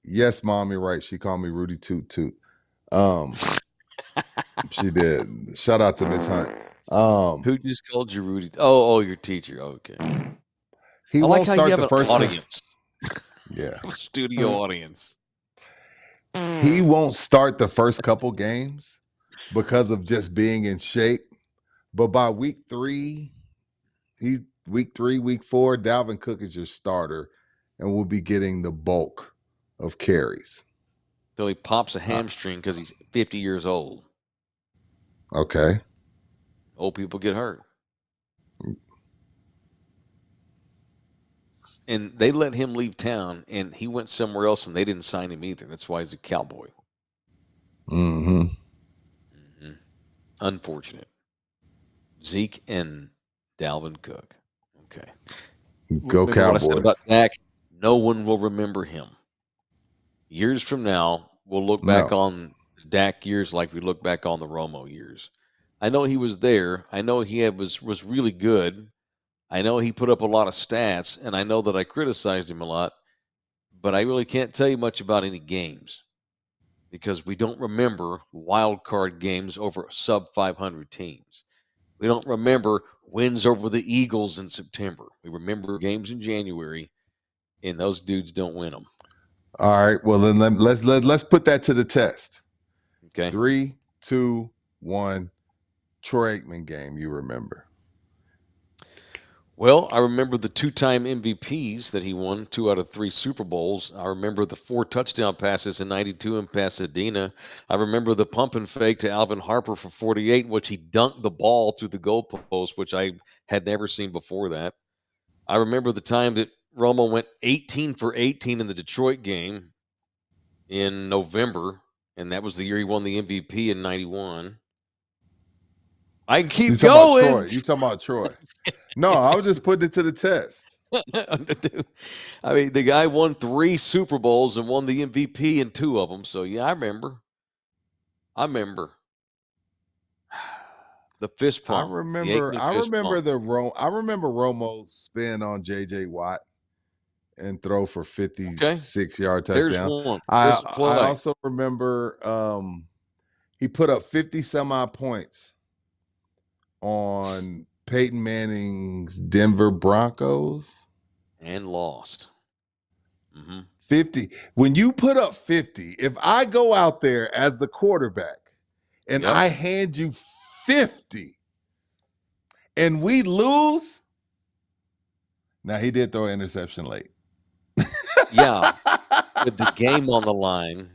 Speaker 3: Yes, mom, you're right. She called me Rudy Toot Toot. She did. Shout out to Miss Hunt.
Speaker 2: Who just called you Rudy? Oh, your teacher. Okay.
Speaker 3: He
Speaker 2: I
Speaker 3: won't
Speaker 2: like how
Speaker 3: start
Speaker 2: you have
Speaker 3: the
Speaker 2: an
Speaker 3: first.
Speaker 2: audience.
Speaker 3: Yeah,
Speaker 2: A studio audience.
Speaker 3: he won't start the first couple games because of just being in shape. But by week 3, week 4. Dalvin Cook is your starter, and will be getting the bulk of carries.
Speaker 2: Till he pops a hamstring because he's 50 years old.
Speaker 3: Okay.
Speaker 2: Old people get hurt. And they let him leave town, and he went somewhere else, and they didn't sign him either. That's why he's a Cowboy.
Speaker 3: Mm-hmm.
Speaker 2: Unfortunate. Zeke and Dalvin Cook. Okay.
Speaker 3: Go
Speaker 2: Remember
Speaker 3: Cowboys.
Speaker 2: what I said about Dak? No one will remember him. Years from now, we'll look back on Dak years like we look back on the Romo years. I know he was there. I know he was really good. I know he put up a lot of stats, and I know that I criticized him a lot, but I really can't tell you much about any games because we don't remember wild card games over sub 500 teams. We don't remember wins over the Eagles in September. We remember games in January, and those dudes don't win them.
Speaker 3: All right. Well, then let's put that to the test.
Speaker 2: Okay.
Speaker 3: 3, 2, 1. Troy Aikman game. You remember?
Speaker 2: Well, I remember the 2-time MVPs that he won, 2 out of 3 Super Bowls. I remember the 4 touchdown passes in '92 in Pasadena. I remember the pump and fake to Alvin Harper for 48, in which he dunked the ball through the goalpost, which I had never seen before that. I remember the time that Romo went 18 for 18 in the Detroit game in November, and that was the year he won the MVP in '91. I can keep going.
Speaker 3: You talking about Troy? No, I was just putting it to the test.
Speaker 2: I mean, the guy won 3 Super Bowls and won the MVP in 2 of them. So yeah, I remember. The fist pump.
Speaker 3: I remember Romo spin on JJ Watt and throw for 56-yard touchdown.
Speaker 2: There's one.
Speaker 3: I also remember he put up 50 some odd points on Peyton Manning's Denver Broncos
Speaker 2: and lost.
Speaker 3: 50. When you put up 50, if I go out there as the quarterback and I hand you 50 and we lose, now he did throw an interception late.
Speaker 2: Yeah, with the game on the line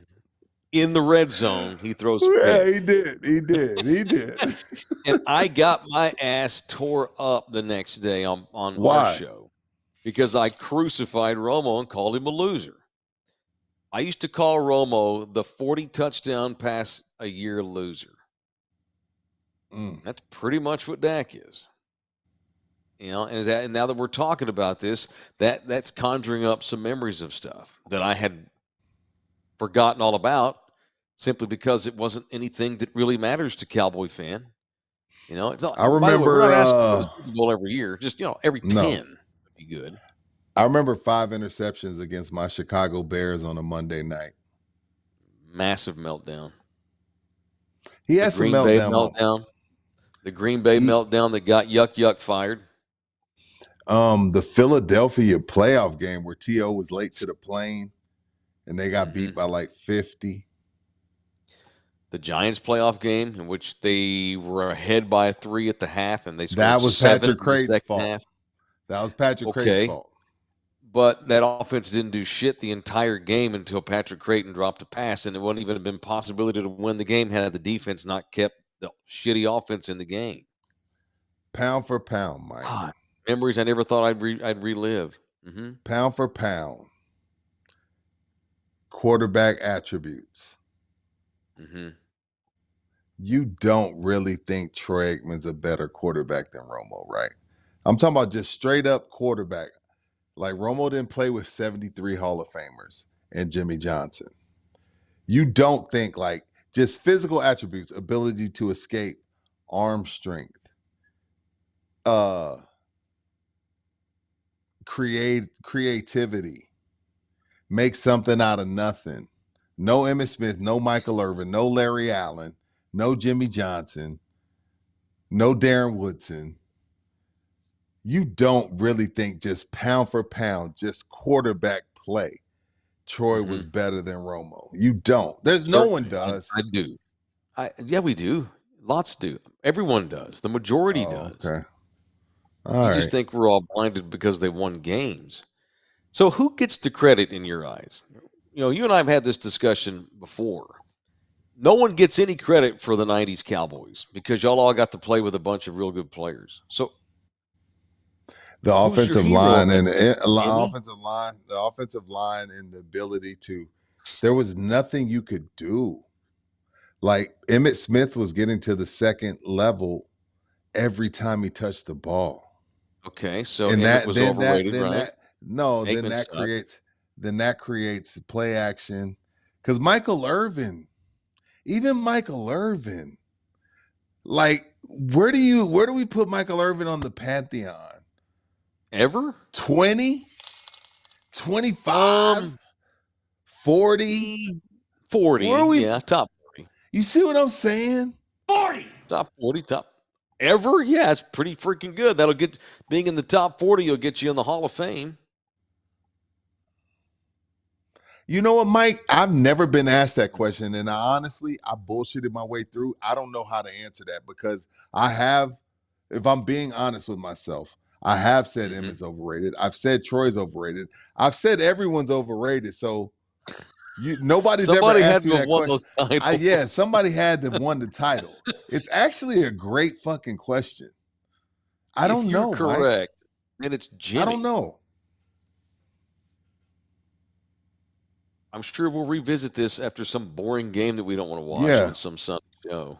Speaker 2: in the red zone, he throws.
Speaker 3: Yeah, he did.
Speaker 2: And I got my ass tore up the next day on
Speaker 3: Why?
Speaker 2: our show because I crucified Romo and called him a loser. I used to call Romo the 40 touchdown pass a year loser. That's pretty much what Dak is. You know, and now that we're talking about this, that's conjuring up some memories of stuff that I had forgotten all about simply because it wasn't anything that really matters to Cowboy fan. You know, it's not.
Speaker 3: I remember
Speaker 2: by the way, we're not asking for the Super Bowl every year. Just every 10 would be good.
Speaker 3: I remember 5 interceptions against my Chicago Bears on a Monday night.
Speaker 2: Massive meltdown.
Speaker 3: He had some meltdown.
Speaker 2: The Green Bay meltdown that got Yuck fired.
Speaker 3: The Philadelphia playoff game where T.O. was late to the plane and they got beat by like 50.
Speaker 2: The Giants playoff game in which they were ahead by 3 at the half, and they scored
Speaker 3: That was
Speaker 2: 7
Speaker 3: Patrick
Speaker 2: in the
Speaker 3: Craig's
Speaker 2: second
Speaker 3: fault.
Speaker 2: half.
Speaker 3: That was Patrick Craig's fault.
Speaker 2: But that offense didn't do shit the entire game until Patrick Creighton dropped a pass, and it wouldn't even have been a possibility to win the game had the defense not kept the shitty offense in the game.
Speaker 3: Pound for pound, Mike.
Speaker 2: God, memories I never thought I'd relive. Mm-hmm.
Speaker 3: Pound for pound. Quarterback attributes.
Speaker 2: Mm-hmm.
Speaker 3: You don't really think Troy Aikman's a better quarterback than Romo, right? I'm talking about just straight up quarterback. Like Romo didn't play with 73 Hall of Famers and Jimmy Johnson. You don't think like just physical attributes, ability to escape, arm strength, creativity, make something out of nothing. No Emmitt Smith, no Michael Irvin, no Larry Allen, no Jimmy Johnson, no Darren Woodson. You don't really think just pound for pound, just quarterback play, Troy was better than Romo. You don't. There's no one does.
Speaker 2: I do. Yeah, we do. Lots do. Everyone does. The majority does.
Speaker 3: Okay.
Speaker 2: You just think we're all blinded because they won games. So who gets the credit in your eyes? You know, you and I have had this discussion before. No one gets any credit for the 90s Cowboys because y'all all got to play with a bunch of real good players. So
Speaker 3: the offensive line and the offensive line and the ability to, there was nothing you could do. Like Emmitt Smith was getting to the second level every time he touched the ball.
Speaker 2: Okay, so Emmitt was overrated, right?
Speaker 3: Then that creates play action. Because Michael Irvin, like where do we put Michael Irvin on the pantheon?
Speaker 2: Ever?
Speaker 3: 20? 25? 40?
Speaker 2: 40, yeah, top 40.
Speaker 3: You see what I'm saying?
Speaker 2: 40. Top 40, ever? Yeah, it's pretty freaking good. That'll get, being in the top 40, you'll get you in the Hall of Fame.
Speaker 3: You know what, Mike? I've never been asked that question, and I bullshitted my way through. I don't know how to answer that because if I'm being honest with myself, I have said Emmitt's overrated. I've said Troy's overrated. I've said everyone's overrated. So nobody's ever asked you that question. Somebody had to have won the title. It's actually a great fucking question. I don't know.
Speaker 2: If you're correct, then it's Jimmy.
Speaker 3: I don't know.
Speaker 2: I'm sure we'll revisit this after some boring game that we don't want to watch on some Sunday show.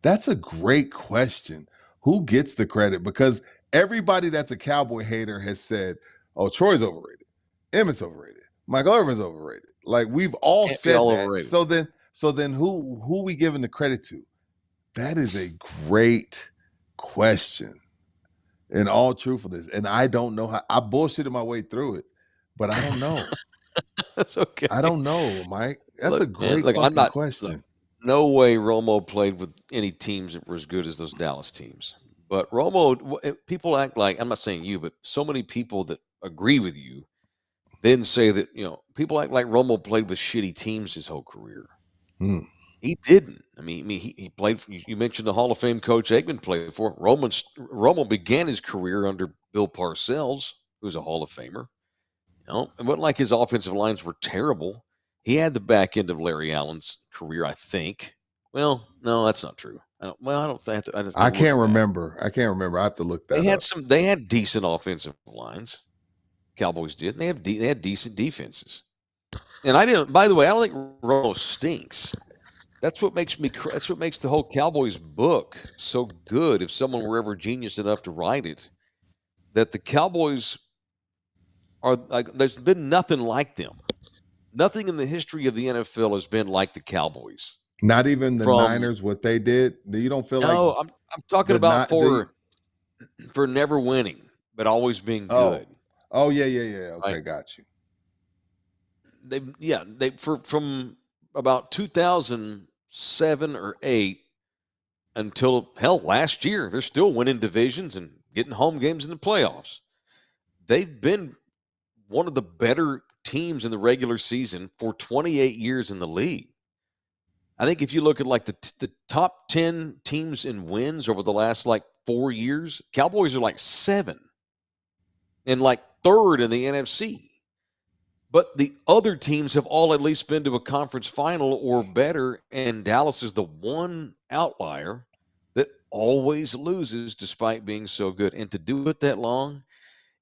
Speaker 3: That's a great question. Who gets the credit? Because everybody that's a Cowboy hater has said, oh, Troy's overrated. Emmitt's overrated. Michael Irvin's overrated. Like we've all said that. Overrated. So then who we giving the credit to? That is a great question. In all truthfulness. And I don't know how. I bullshitted my way through it, but I don't know.
Speaker 2: That's okay.
Speaker 3: I don't know, Mike. That's a great question.
Speaker 2: Look, no way Romo played with any teams that were as good as those Dallas teams. But Romo, people act like, I'm not saying you, but so many people that agree with you then say that, people act like Romo played with shitty teams his whole career. He didn't. I mean, he played for, you mentioned the Hall of Fame coach Aikman played for. Romo began his career under Bill Parcells, who's a Hall of Famer. It wasn't like his offensive lines were terrible. He had the back end of Larry Allen's career, I think. Well, no, that's not true. I can't
Speaker 3: remember. I have to look that up.
Speaker 2: They had decent offensive lines. Cowboys did. They had decent defenses. And by the way, I don't think Romo stinks. That's what makes the whole Cowboys book so good. If someone were ever genius enough to write it, that the Cowboys are like, there's been nothing like them. Nothing in the history of the NFL has been like the Cowboys.
Speaker 3: Not even the Niners, what they did. You don't feel like?
Speaker 2: No, I'm talking about for never winning, but always being good.
Speaker 3: Oh yeah. Okay, right? Got you.
Speaker 2: They from about 2007 or 8 until last year, they're still winning divisions and getting home games in the playoffs. They've been one of the better teams in the regular season for 28 years in the league. I think if you look at like the top 10 teams in wins over the last like 4 years, Cowboys are like 7 and like 3rd in the NFC. But the other teams have all at least been to a conference final or better, and Dallas is the one outlier that always loses despite being so good. And to do it that long,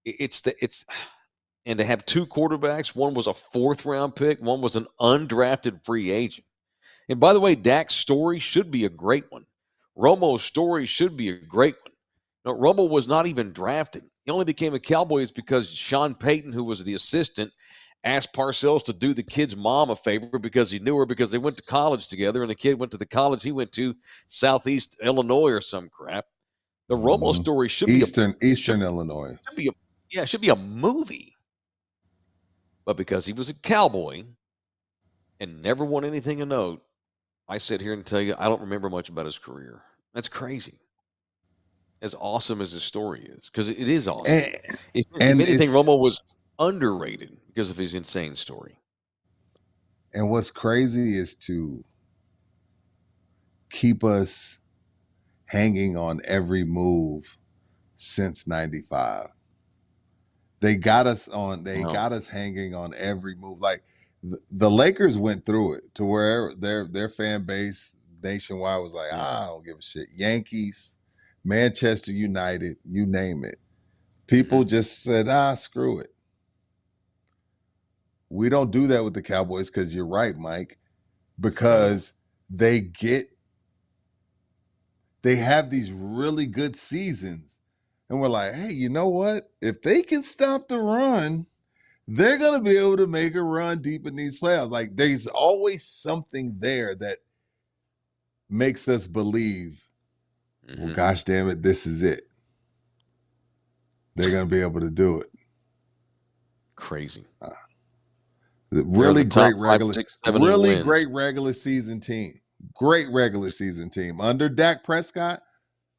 Speaker 2: and to have 2 quarterbacks, one was a 4th-round pick, one was an undrafted free agent. And by the way, Dak's story should be a great one. Romo's story should be a great one. No, Romo was not even drafted. He only became a Cowboys because Sean Payton, who was the assistant, asked Parcells to do the kid's mom a favor because he knew her because they went to college together, and the kid went to the college he went to, Southeast Illinois or some crap. The Romo story should be
Speaker 3: Eastern Illinois.
Speaker 2: Should be a movie. But because he was a Cowboy and never won anything of note, I sit here and tell you I don't remember much about his career. That's crazy. As awesome as his story is, because it is awesome. If anything, Romo was underrated because of his insane story.
Speaker 3: And what's crazy is to keep us hanging on every move since 95. They got us hanging on every move. Like the Lakers went through it to where their fan base nationwide was like, I don't give a shit. Yankees, Manchester United, you name it. People just said, screw it. We don't do that with the Cowboys because you're right, Mike, because they have these really good seasons. And we're like, hey, you know what? If they can stop the run, they're going to be able to make a run deep in these playoffs. Like, there's always something there that makes us believe, well, gosh damn it, this is it. They're going to be able to do it.
Speaker 2: Crazy.
Speaker 3: Really great regular season team. Great regular season team. Under Dak Prescott,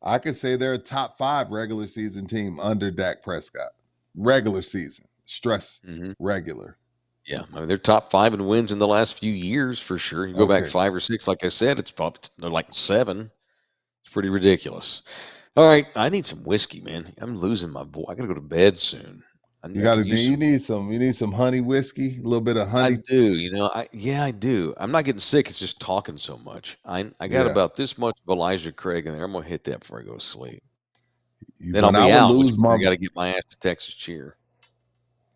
Speaker 3: I could say they're a top 5 regular season team under Dak Prescott. Regular season. Stress regular.
Speaker 2: Yeah, I mean, they're top 5 in wins in the last few years for sure. You go back 5 or 6, like I said, they're like 7. It's pretty ridiculous. All right, I need some whiskey, man. I'm losing my voice. I got to go to bed soon.
Speaker 3: You need some honey whiskey, a little bit of honey.
Speaker 2: I do, I do. I'm not getting sick. It's just talking so much. I got about this much of Elijah Craig in there. I'm gonna hit that before I go to sleep. Then I'll be out. I got to get my ass to Texas Cheer.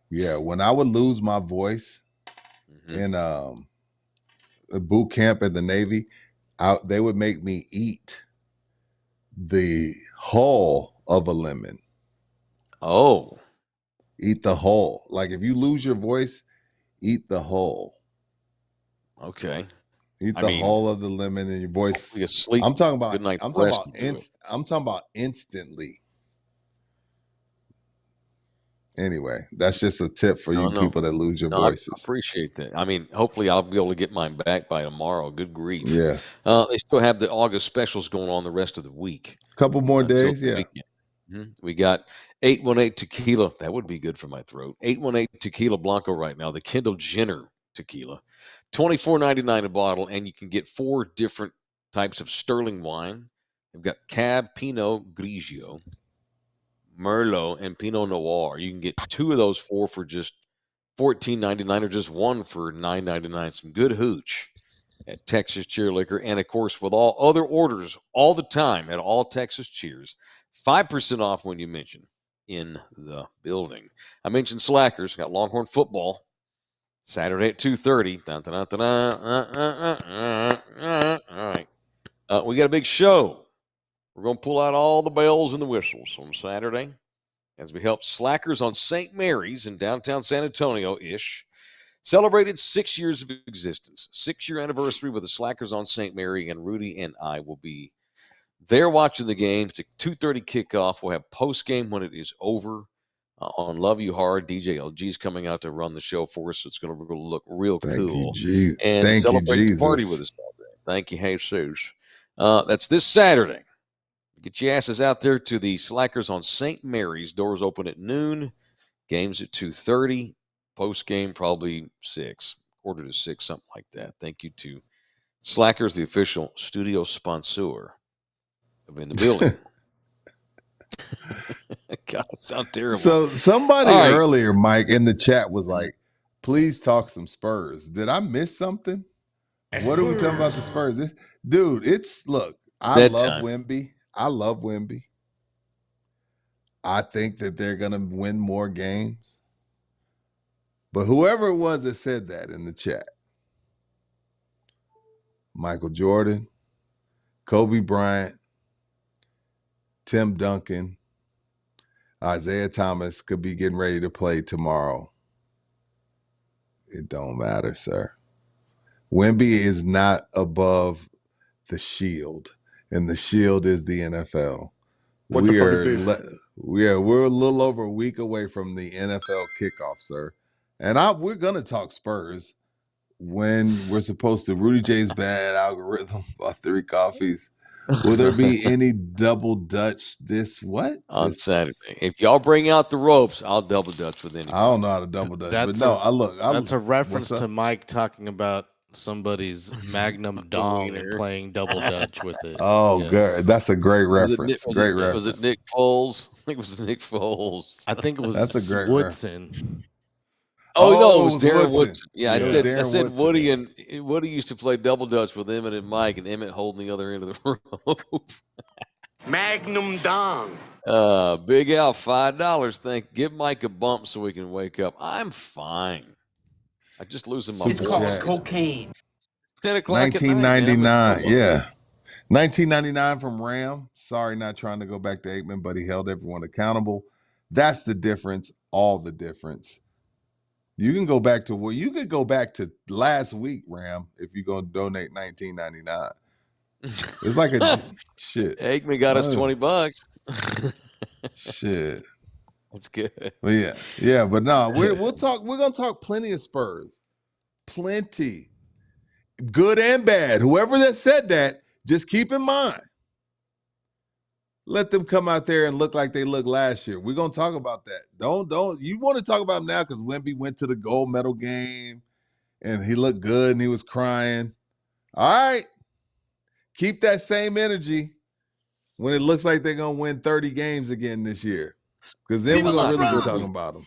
Speaker 3: Yeah, when I would lose my voice in boot camp at the Navy, they would make me eat the hull of a lemon.
Speaker 2: Oh.
Speaker 3: Eat the hull. Like if you lose your voice, eat the hull.
Speaker 2: Okay.
Speaker 3: Eat the hull of the lemon in your voice. I'm talking about instantly. Anyway, that's just a tip for you people that lose your voices.
Speaker 2: I appreciate that. I mean, hopefully I'll be able to get mine back by tomorrow. Good grief.
Speaker 3: Yeah.
Speaker 2: They still have the August specials going on the rest of the week.
Speaker 3: Couple more days, yeah.
Speaker 2: We got 818 tequila. That would be good for my throat. 818 tequila Blanco right now. The Kendall Jenner tequila. $24.99 a bottle, and you can get 4 different types of sterling wine. They've got Cab, Pinot Grigio, Merlot, and Pinot Noir. You can get 2 of those 4 for just $14.99 or just 1 for $9.99. Some good hooch at Texas Cheer Liquor. And, of course, with all other orders all the time at all Texas Cheers, 5% off when you mention in the building. I mentioned Slackers. Got Longhorn football Saturday at 2:30. All right. We got a big show. We're going to pull out all the bells and the whistles on Saturday as we help Slackers on St. Mary's in downtown San Antonio-ish. Celebrated 6 years of existence. 6-year anniversary with the Slackers on St. Mary, and Rudy and I will be there watching the game. It's a 2:30 kickoff. We'll have post-game when it is over on Love You Hard. DJ LG is coming out to run the show for us, so it's going to look real cool. And celebrate the party with us all day. Thank you, Jesus. That's this Saturday. Get your asses out there to the Slackers on St. Mary's. Doors open at noon. Games at 2:30. Post game, probably 6, quarter to 6, something like that. Thank you to Slackers, the official studio sponsor of In the Building. God, it sounds terrible.
Speaker 3: So somebody
Speaker 2: All right.
Speaker 3: earlier, Mike, in the chat was like, please talk some Spurs. Did I miss something? What are we talking about the Spurs? Dude, I love
Speaker 2: Bedtime.
Speaker 3: Wemby. I love Wemby. I think that they're going to win more games. But whoever it was that said that in the chat, Michael Jordan, Kobe Bryant, Tim Duncan, Isaiah Thomas could be getting ready to play tomorrow. It don't matter, sir. Wemby is not above the shield, and the shield is the NFL.
Speaker 5: What the fuck is this?
Speaker 3: We're a little over a week away from the NFL kickoff, sir. And we're gonna talk Spurs when we're supposed to. Rudy Jay's bad algorithm about 3 coffees. Will there be any double Dutch
Speaker 2: on Saturday? If y'all bring out the ropes, I'll double Dutch with anybody.
Speaker 3: I don't know how to double Dutch, but no,
Speaker 4: that's a reference to Mike talking about somebody's Magnum Dong and playing double Dutch with it.
Speaker 3: Oh, yes. Good. That's a great reference.
Speaker 2: Was it Nick Foles? I think it was Nick Foles.
Speaker 4: I think it was
Speaker 3: that's a great
Speaker 4: Woodson.
Speaker 2: Oh, no, it was Darren Woodson. Yeah,
Speaker 3: yeah,
Speaker 2: I said Woody, and Woody used to play double Dutch with Emmett and Mike, and Emmett holding the other end of the rope.
Speaker 5: Magnum Dong.
Speaker 2: Big Al, $5. Give Mike a bump so we can wake up. I'm fine. I'm just losing my voice.
Speaker 5: It's called cocaine.
Speaker 2: 10 o'clock
Speaker 3: 1999, yeah. 1999 from Ram. Sorry, not trying to go back to Aikman, but he held everyone accountable. That's the difference, all the difference. You can go back to you could go back to last week, Ram, if you're gonna donate 1999. It's like a shit.
Speaker 2: Aikman got us $20.
Speaker 3: Shit.
Speaker 2: That's good.
Speaker 3: But yeah, but no, we're gonna talk plenty of Spurs. Plenty. Good and bad. Whoever that said that, just keep in mind. Let them come out there and look like they looked last year. We're gonna talk about that. Don't you want to talk about him now because Wemby went to the gold medal game and he looked good and he was crying. All right. Keep that same energy when it looks like they're gonna win 30 games again this year. Because then we're gonna really be talking about them.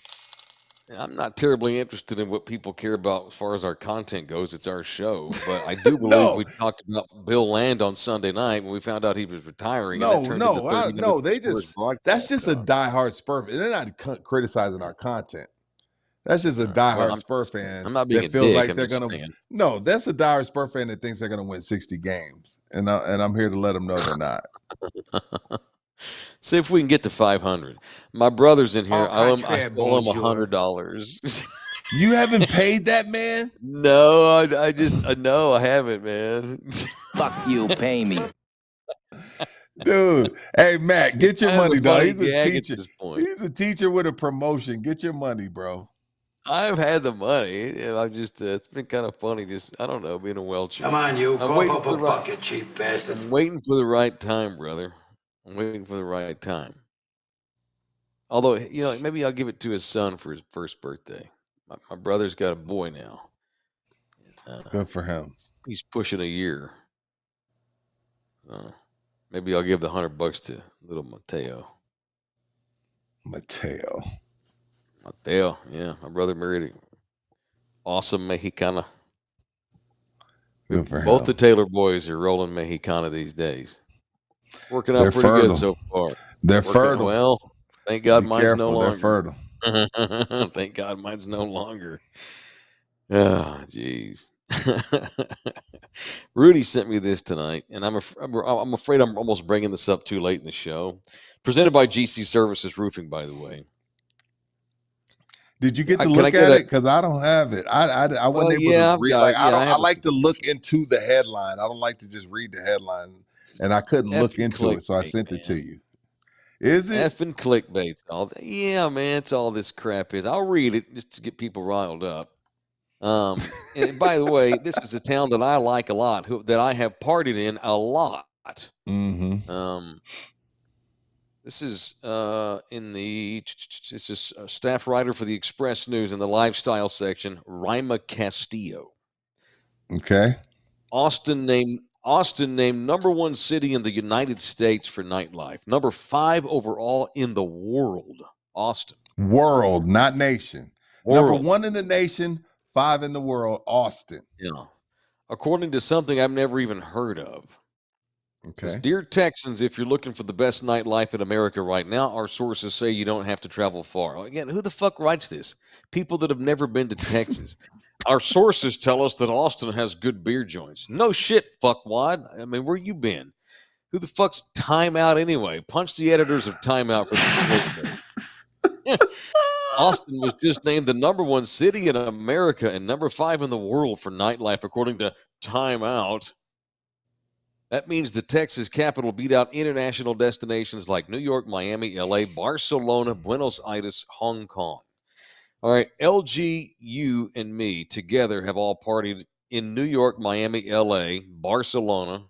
Speaker 2: I'm not terribly interested in what people care about as far as our content goes. It's our show. But I do believe we talked about Bill Land on Sunday night when we found out he was retiring. That's just
Speaker 3: a diehard Spur fan. They're not criticizing our content. That's just a diehard Spur fan.
Speaker 2: I'm not being
Speaker 3: that feels
Speaker 2: dick,
Speaker 3: like
Speaker 2: I'm
Speaker 3: they're
Speaker 2: just
Speaker 3: gonna.
Speaker 2: saying.
Speaker 3: No, that's a diehard Spur fan that thinks they're gonna win 60 games, and I'm here to let them know they're not.
Speaker 2: See if we can get to 500. My brother's in here. I stole him $100.
Speaker 3: You haven't paid that man?
Speaker 2: No, I haven't, man.
Speaker 6: Fuck you, pay me.
Speaker 3: Dude, hey Matt, get your money, dog. He's a teacher.
Speaker 2: At this point.
Speaker 3: He's a teacher with a promotion. Get your money, bro.
Speaker 2: I've had the money. I just it's been kind of funny. Just I don't know, being a Welcher.
Speaker 5: Come on, you.
Speaker 2: I'm waiting for the
Speaker 5: bucket, cheap bastard.
Speaker 2: I'm waiting for the right time, brother. I'm waiting for the right time. Although, maybe I'll give it to his son for his first birthday. My brother's got a boy now.
Speaker 3: Good for him.
Speaker 2: He's pushing a year. Maybe I'll give the $100 to little Mateo.
Speaker 3: Mateo,
Speaker 2: yeah. My brother married an awesome Mexicana.
Speaker 3: Good for him.
Speaker 2: Both the Taylor boys are rolling Mexicana these days. Working out pretty
Speaker 3: fertile.
Speaker 2: good so far.
Speaker 3: They're fertile.
Speaker 2: Well, thank God mine's no longer.
Speaker 3: They're fertile.
Speaker 2: Thank God mine's no longer. Oh, jeez. Rudy sent me this tonight, and I'm afraid I'm almost bringing this up too late in the show. Presented by GC Services Roofing, by the way.
Speaker 3: Did you get to look at it? Because I don't have it. I wasn't able to read. I like to look into the headline. I don't like to just read the headline, and I couldn't look into it, so I sent it to you. Is it
Speaker 2: effing clickbait? Yeah, man, it's all this crap is. I'll read it just to get people riled up. And by the way, this is a town that I like a lot, that I have partied in a lot.
Speaker 3: Mm-hmm.
Speaker 2: This is it's just a staff writer for the Express News in the lifestyle section, Rima Castillo.
Speaker 3: Okay.
Speaker 2: Austin named number 1 city in the United States for nightlife. Number 5 overall in the world. Austin.
Speaker 3: World, not nation.
Speaker 2: World.
Speaker 3: Number 1 in the nation, 5 in the world, Austin.
Speaker 2: Yeah. According to something I've never even heard of.
Speaker 3: Okay.
Speaker 2: Dear Texans, if you're looking for the best nightlife in America right now, our sources say you don't have to travel far. Again, who the fuck writes this? People that have never been to Texas. Our sources tell us that Austin has good beer joints. No shit, fuckwad. I mean, where you been? Who the fuck's Time Out anyway? Punch the editors of Time Out for the Austin was just named the number 1 city in America and number 5 in the world for nightlife, according to Time Out. That means the Texas capital beat out international destinations like New York, Miami, LA, Barcelona, Buenos Aires, Hong Kong. All right, LG, you and me together have all partied in New York, Miami, LA, Barcelona.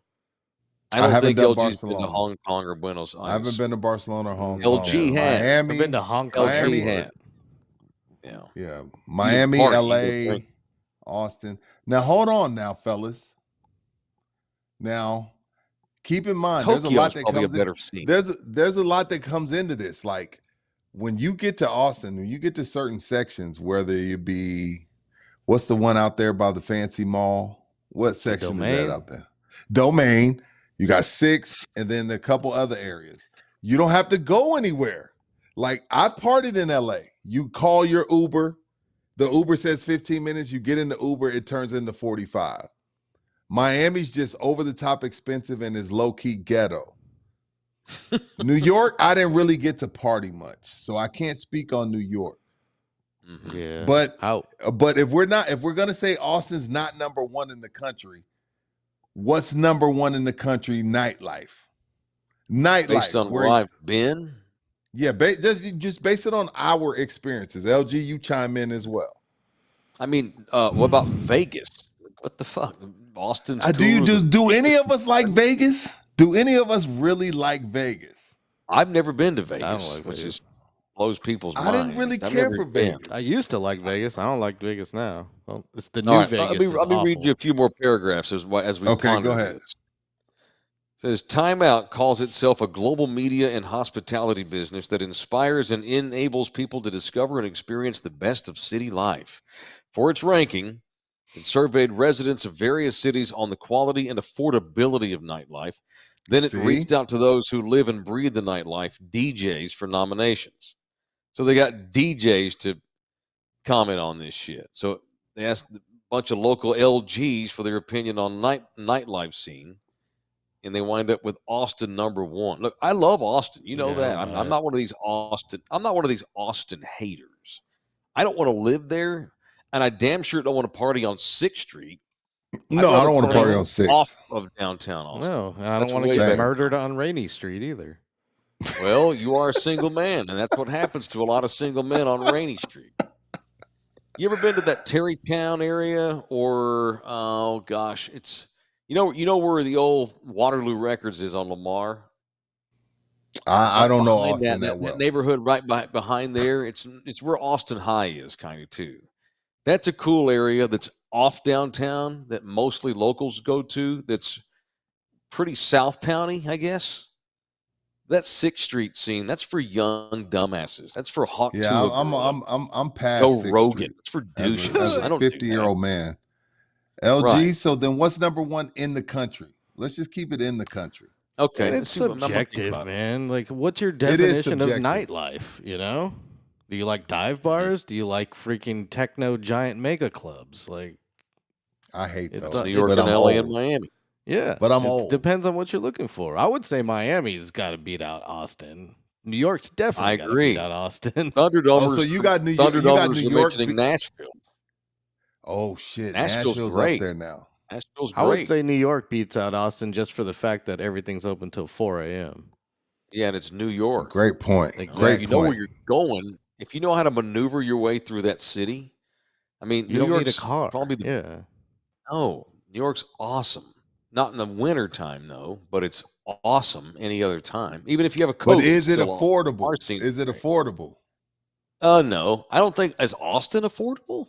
Speaker 2: I don't think LG's been to Hong Kong or Buenos Aires.
Speaker 3: I haven't been to Barcelona or Hong Kong.
Speaker 2: LG has.
Speaker 3: Miami.
Speaker 4: I've been to Hong Kong.
Speaker 2: LG has. Yeah.
Speaker 3: Yeah. Miami, LA, Austin. Now, hold on now, fellas. Now, keep in mind,
Speaker 2: Tokyo's
Speaker 3: there's a lot that
Speaker 2: probably
Speaker 3: comes
Speaker 2: a better scene.
Speaker 3: There's a lot that comes into this. Like when you get to Austin, when you get to certain sections, whether you be, what's the one out there by the fancy mall? What section is that out there? Domain. You got 6, and then a couple other areas. You don't have to go anywhere. Like I've partied in LA. You call your Uber. The Uber says 15 minutes. You get in the Uber, it turns into 45. Miami's just over the top expensive and is low key ghetto. New York, I didn't really get to party much, so I can't speak on New York.
Speaker 2: Mm-hmm.
Speaker 4: Yeah,
Speaker 3: but if we're gonna say Austin's not number 1 in the country, what's number 1 in the country? Nightlife.
Speaker 2: Based on where I've been.
Speaker 3: Yeah, just base it on our experiences. LG, you chime in as well.
Speaker 2: I mean, what about Vegas? What the fuck? Austin's
Speaker 3: do any of us like Vegas? Do any of us really like Vegas?
Speaker 2: I've never been to Vegas,
Speaker 4: I don't like
Speaker 2: which
Speaker 4: Vegas.
Speaker 2: just blows people's minds.
Speaker 3: I didn't really care for Vegas.
Speaker 4: I used to like Vegas. I don't like Vegas now. Well, it's the new Vegas.
Speaker 2: Let me read you a few more paragraphs as we ponder
Speaker 3: go ahead.
Speaker 2: this. It says, Time Out calls itself a global media and hospitality business that inspires and enables people to discover and experience the best of city life. For its ranking, it surveyed residents of various cities on the quality and affordability of nightlife. Then it reached out to those who live and breathe the nightlife, DJs, for nominations. So they got DJs to comment on this shit. So they asked a bunch of local LGs for their opinion on nightlife scene, and they wind up with Austin number 1. Look, I love Austin. You know that. I'm not one of these Austin. I'm not one of these Austin haters. I don't want to live there, and I damn sure don't want to party on 6th Street.
Speaker 3: No, I don't want to party on 6th.
Speaker 2: Off of downtown Austin.
Speaker 4: No, and I don't want to get murdered on Rainy Street either.
Speaker 2: Well, you are a single man, and that's what happens to a lot of single men on Rainy Street. You ever been to that Terrytown area, or oh gosh, it's you know where the old Waterloo Records is on Lamar?
Speaker 3: I don't know Austin that well.
Speaker 2: That neighborhood right behind there. It's where Austin High is, kind of too. That's a cool area that's off downtown that mostly locals go to. That's pretty South Towny, I guess. That 6th Street scene, that's for young dumbasses. That's for Hawk.
Speaker 3: Yeah, I'm past
Speaker 2: Joe
Speaker 3: 6th
Speaker 2: Rogan.
Speaker 3: Street.
Speaker 2: It's for douches.
Speaker 3: As a 50-year-old man. LG, right. So then what's number 1 in the country? Let's just keep it in the country.
Speaker 2: Okay.
Speaker 4: It's subjective, man. Like, what's your definition of nightlife, you know? Do you like dive bars? Do you like freaking techno giant mega clubs? Like,
Speaker 3: I hate those.
Speaker 2: New York and LA and Miami.
Speaker 4: Yeah,
Speaker 3: but I'm old.
Speaker 4: It depends on what you're looking for. I would say Miami's got to beat out Austin. New York's definitely got to beat out Austin.
Speaker 2: Thunderdomers.
Speaker 3: So you got New York.
Speaker 2: Thunderdomers are mentioning Nashville.
Speaker 3: Oh shit, Nashville's great. Up there now.
Speaker 2: Nashville's great.
Speaker 4: I would say New York beats out Austin just for the fact that everything's open till 4 a.m.
Speaker 2: Yeah, and it's New York.
Speaker 3: Great point.
Speaker 4: Exactly.
Speaker 3: Great
Speaker 2: you know where you're going. If you know how to maneuver your way through that city, I mean,
Speaker 4: you don't need a car.
Speaker 2: Probably
Speaker 4: New
Speaker 2: York's awesome. Not in the winter time though, but it's awesome any other time. Even if you have a coach.
Speaker 3: But is it
Speaker 2: still
Speaker 3: affordable?
Speaker 2: our scene
Speaker 3: Is it
Speaker 2: great.
Speaker 3: affordable?
Speaker 2: No. I don't think – is Austin affordable?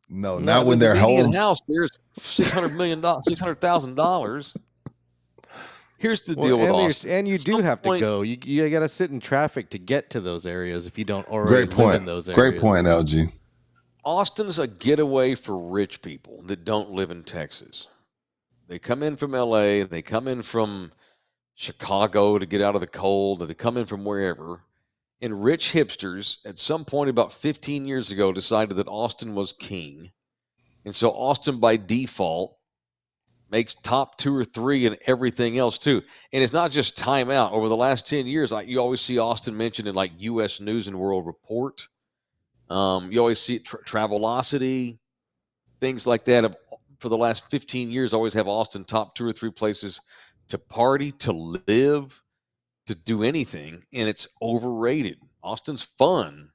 Speaker 3: No,
Speaker 2: I
Speaker 3: not
Speaker 2: mean,
Speaker 3: when
Speaker 2: the
Speaker 3: their
Speaker 2: median
Speaker 3: homes.
Speaker 2: house there's $600,000. Here's the deal with Austin.
Speaker 4: And you
Speaker 2: At
Speaker 4: do
Speaker 2: some
Speaker 4: have to
Speaker 2: point-
Speaker 4: go. You got to sit in traffic to get to those areas if you don't already
Speaker 3: Great
Speaker 4: live
Speaker 3: point.
Speaker 4: in those areas.
Speaker 3: Great point, LG.
Speaker 2: Austin's a getaway for rich people that don't live in Texas. They come in from LA, they come in from Chicago to get out of the cold, or they come in from wherever. And rich hipsters at some point about 15 years ago decided that Austin was king. And so Austin by default makes top 2 or 3 and everything else too. And it's not just Time Out. Over the last 10 years, you always see Austin mentioned in like U.S. News and World Report. You always see it, Travelocity, things like that. For the last 15 years, always have Austin top 2 or 3 places to party, to live, to do anything, and it's overrated. Austin's fun,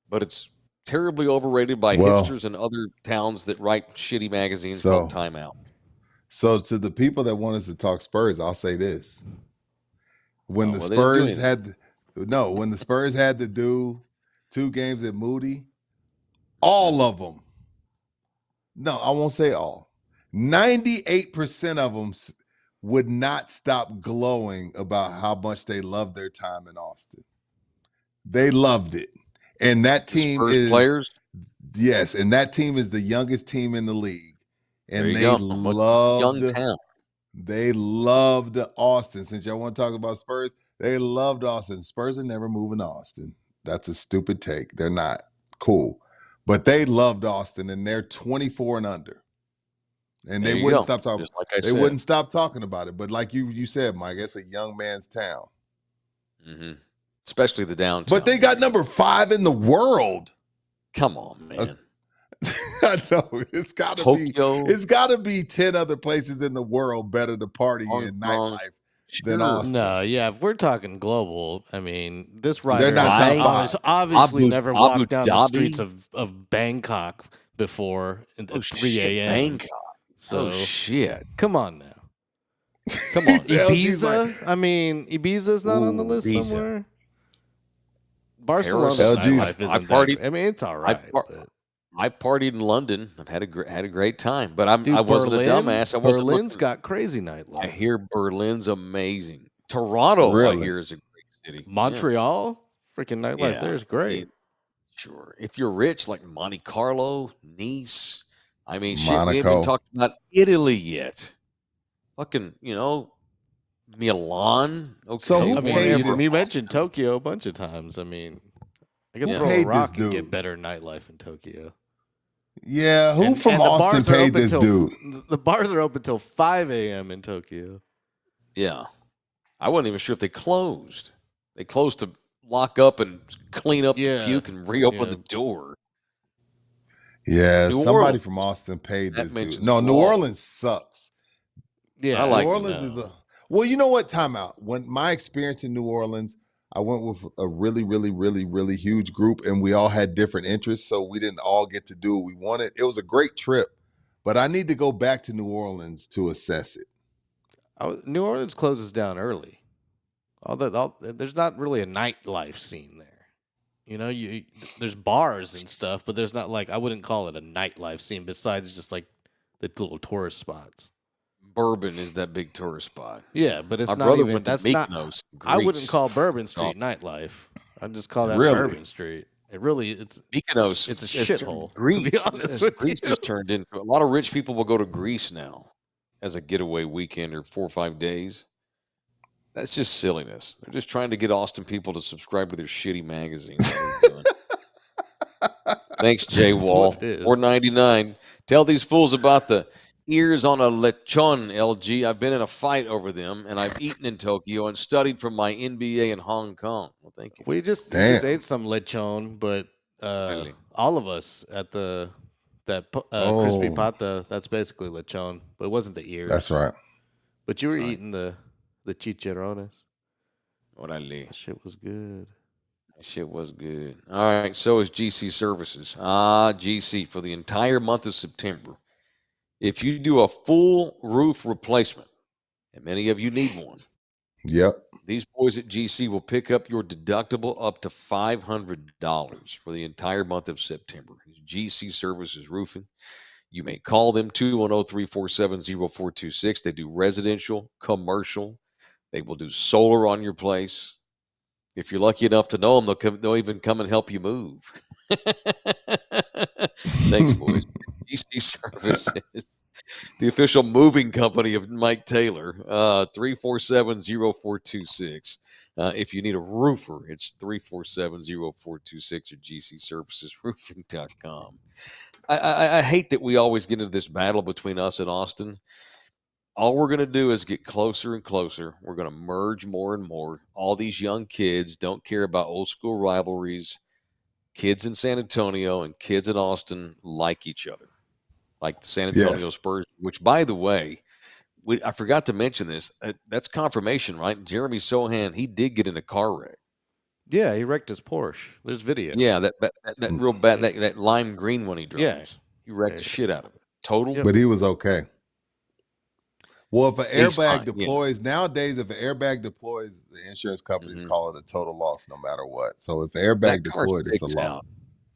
Speaker 2: but it's terribly overrated by hipsters and other towns that write shitty magazines called Time Out.
Speaker 3: So to the people that want us to talk Spurs, I'll say this. When the Spurs had to do 2 games at Moody, all of them, no, I won't say all, 98% of them would not stop glowing about how much they loved their time in Austin. They loved it. And that team is
Speaker 2: players?
Speaker 3: Yes, and that team is the youngest team in the league. And they loved Austin. Since y'all want to talk about Spurs, they loved Austin. Spurs are never moving to Austin. That's a stupid take. They're not. Cool. But they loved Austin, and they're 24 and under. And they wouldn't stop talking. They wouldn't stop talking about it. But like you said, Mike, it's a young man's town.
Speaker 2: Mm-hmm. Especially the downtown.
Speaker 3: But they got number 5 in the world.
Speaker 2: Come on, man.
Speaker 3: I know it's got to be 10 other places in the world better to party in nightlife than Austin.
Speaker 4: No, yeah, if we're talking global, I mean, this writer
Speaker 3: They're not
Speaker 4: has obviously never walked down the streets of Bangkok before at 3 a.m.
Speaker 2: Bangkok.
Speaker 4: So
Speaker 2: shit.
Speaker 4: Come on now.
Speaker 2: Come on.
Speaker 4: Ibiza? I mean, Ibiza's not on the list somewhere. Barcelona's nightlife isn't that. I mean, it's all right.
Speaker 2: I partied in London. I've had a great time, but I wasn't a dumbass.
Speaker 4: Berlin's got crazy nightlife.
Speaker 2: I hear Berlin's amazing. Toronto, I hear, is a great city.
Speaker 4: Montreal, freaking nightlife there is great.
Speaker 2: Sure, if you're rich, like Monte Carlo, Nice. I mean, shit, we haven't talked about Italy yet. Fucking, Milan. Okay.
Speaker 3: So
Speaker 4: I mean, you mentioned Tokyo a bunch of times. I mean, I could throw a rock and get better nightlife in Tokyo.
Speaker 3: Yeah, who from Austin paid this dude?
Speaker 4: The bars are open till 5 a.m. in Tokyo.
Speaker 2: Yeah. I wasn't even sure if they closed. They closed to lock up and clean up the puke and reopen the door.
Speaker 3: Yeah, somebody from Austin paid this dude. No, New Orleans sucks.
Speaker 4: Yeah,
Speaker 3: New Orleans is well, you know what? Time out. When my experience in New Orleans, I went with a really, really, really, really huge group, and we all had different interests, so we didn't all get to do what we wanted. It was a great trip, but I need to go back to New Orleans to assess it.
Speaker 4: New Orleans closes down early. There's not really a nightlife scene there. There's bars and stuff, but there's not I wouldn't call it a nightlife scene besides just the little tourist spots.
Speaker 2: Bourbon is that big tourist spot.
Speaker 4: Yeah, but it's
Speaker 2: My
Speaker 4: not
Speaker 2: brother
Speaker 4: even.
Speaker 2: went to
Speaker 4: That's
Speaker 2: Mykonos,
Speaker 4: not.
Speaker 2: Greece.
Speaker 4: I wouldn't call Bourbon Street nightlife. I'd just call that Bourbon Street. It's
Speaker 2: Mykonos.
Speaker 4: It's a shithole.
Speaker 2: Greece,
Speaker 4: to be honest with
Speaker 2: Greece
Speaker 4: you.
Speaker 2: has turned into a lot of rich people will go to Greece now as a getaway weekend or 4 or 5 days. That's just silliness. They're just trying to get Austin people to subscribe to their shitty magazine. Thanks, Jay Wall. $4.99. Tell these fools about the ears on a lechon, LG. I've been in a fight over them, and I've eaten in Tokyo and studied from my MBA in Hong Kong. Well, thank you.
Speaker 4: We just ate some lechon, but all of us at crispy pata, that's basically lechon, but it wasn't the ears.
Speaker 3: That's right.
Speaker 4: But you were eating the chicharrones.
Speaker 2: Orale.
Speaker 4: That shit was good.
Speaker 2: Shit was good. All right, so is GC Services. GC for the entire month of September. If you do a full roof replacement, and many of you need one,
Speaker 3: Yep.
Speaker 2: These boys at GC will pick up your deductible up to $500 for the entire month of September. GC Services Roofing. You may call them 210-347-0426. They do residential, commercial. They will do solar on your place. If you're lucky enough to know them, they'll even come and help you move. Thanks, boys. GC Services, the official moving company of Mike Taylor, 347-0426. If you need a roofer, it's 347-0426 or gcservicesroofing.com. I hate that we always get into this battle between us and Austin. All we're going to do is get closer and closer. We're going to merge more and more. All these young kids don't care about old school rivalries. Kids in San Antonio and kids in Austin like each other, like the San Antonio Spurs, which, by the way, I forgot to mention this. That's confirmation, right? Jeremy Sohan, he did get in a car wreck.
Speaker 4: Yeah, he wrecked his Porsche. There's video.
Speaker 2: Yeah, that real bad, that lime green one he drives.
Speaker 4: Yeah.
Speaker 2: He wrecked the shit out of it. Total.
Speaker 3: But he was okay. Well, if an airbag deploys, nowadays, if an airbag deploys, the insurance companies call it a total loss no matter what. So if an airbag deployed, it's a loss.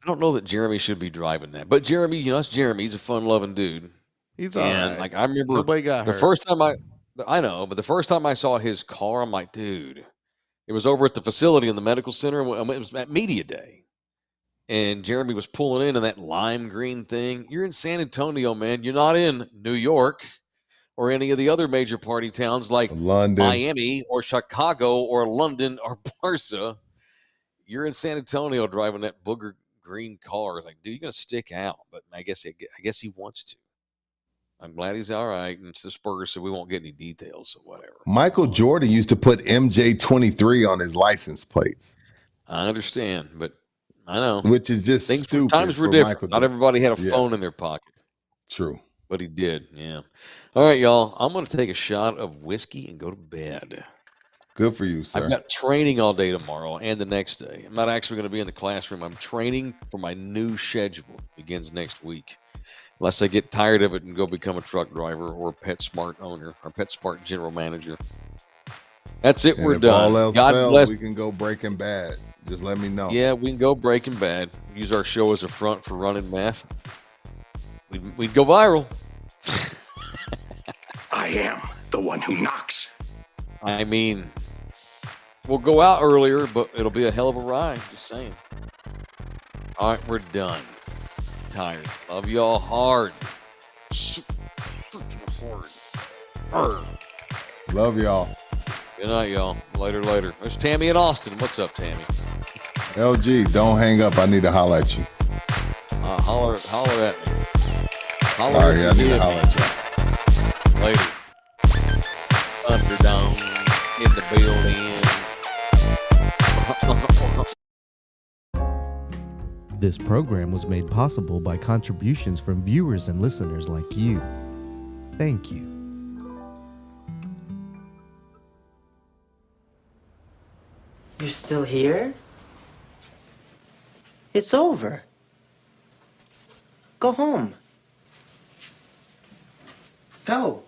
Speaker 2: I don't know that Jeremy should be driving that. But Jeremy, it's Jeremy. He's a fun-loving dude.
Speaker 4: He's all right.
Speaker 2: Like, I remember
Speaker 4: nobody got
Speaker 2: the
Speaker 4: hurt.
Speaker 2: first time but the first time I saw his car, I'm like, dude, it was over at the facility in the medical center. It was at media day. And Jeremy was pulling in that lime green thing. You're in San Antonio, man. You're not in New York or any of the other major party towns like
Speaker 3: London,
Speaker 2: Miami, or Chicago, or London, or Barca. You're in San Antonio driving that booger green car. Like, dude, you're gonna stick out. But I guess he wants to. I'm glad he's all right. And it's the Spurs, so we won't get any details or whatever.
Speaker 3: Michael Jordan used to put MJ23 on his license plates.
Speaker 2: I understand, but I know.
Speaker 3: Which is just stupid.
Speaker 2: Times were different. Not everybody had a phone in their pocket.
Speaker 3: True.
Speaker 2: But he did, yeah. All right, y'all. I'm going to take a shot of whiskey and go to bed.
Speaker 3: Good for you, sir.
Speaker 2: I've got training all day tomorrow and the next day. I'm not actually going to be in the classroom. I'm training for my new schedule. It begins next week. Unless I get tired of it and go become a truck driver or a PetSmart owner or PetSmart general manager. That's it. We're done.
Speaker 3: All else
Speaker 2: God
Speaker 3: fails,
Speaker 2: bless.
Speaker 3: we can go Breaking Bad. Just let me know.
Speaker 2: Yeah, we can go Breaking Bad. Use our show as a front for running meth. We'd go viral.
Speaker 5: I am the one who knocks.
Speaker 2: I mean, we'll go out earlier, but it'll be a hell of a ride. Just saying. All right, we're done. Tired. Love y'all hard. Hard.
Speaker 3: Love y'all.
Speaker 2: Good night, y'all. Later. There's Tammy in Austin. What's up, Tammy?
Speaker 3: LG, don't hang up. I need to holler at you.
Speaker 2: Holler at me. Holler
Speaker 3: Sorry,
Speaker 2: at
Speaker 3: I need
Speaker 2: me.
Speaker 3: to holler at you.
Speaker 2: Later. Thunderdome in the building.
Speaker 7: This program was made possible by contributions from viewers and listeners like you. Thank you.
Speaker 8: You're still here? It's over. Go home. Go.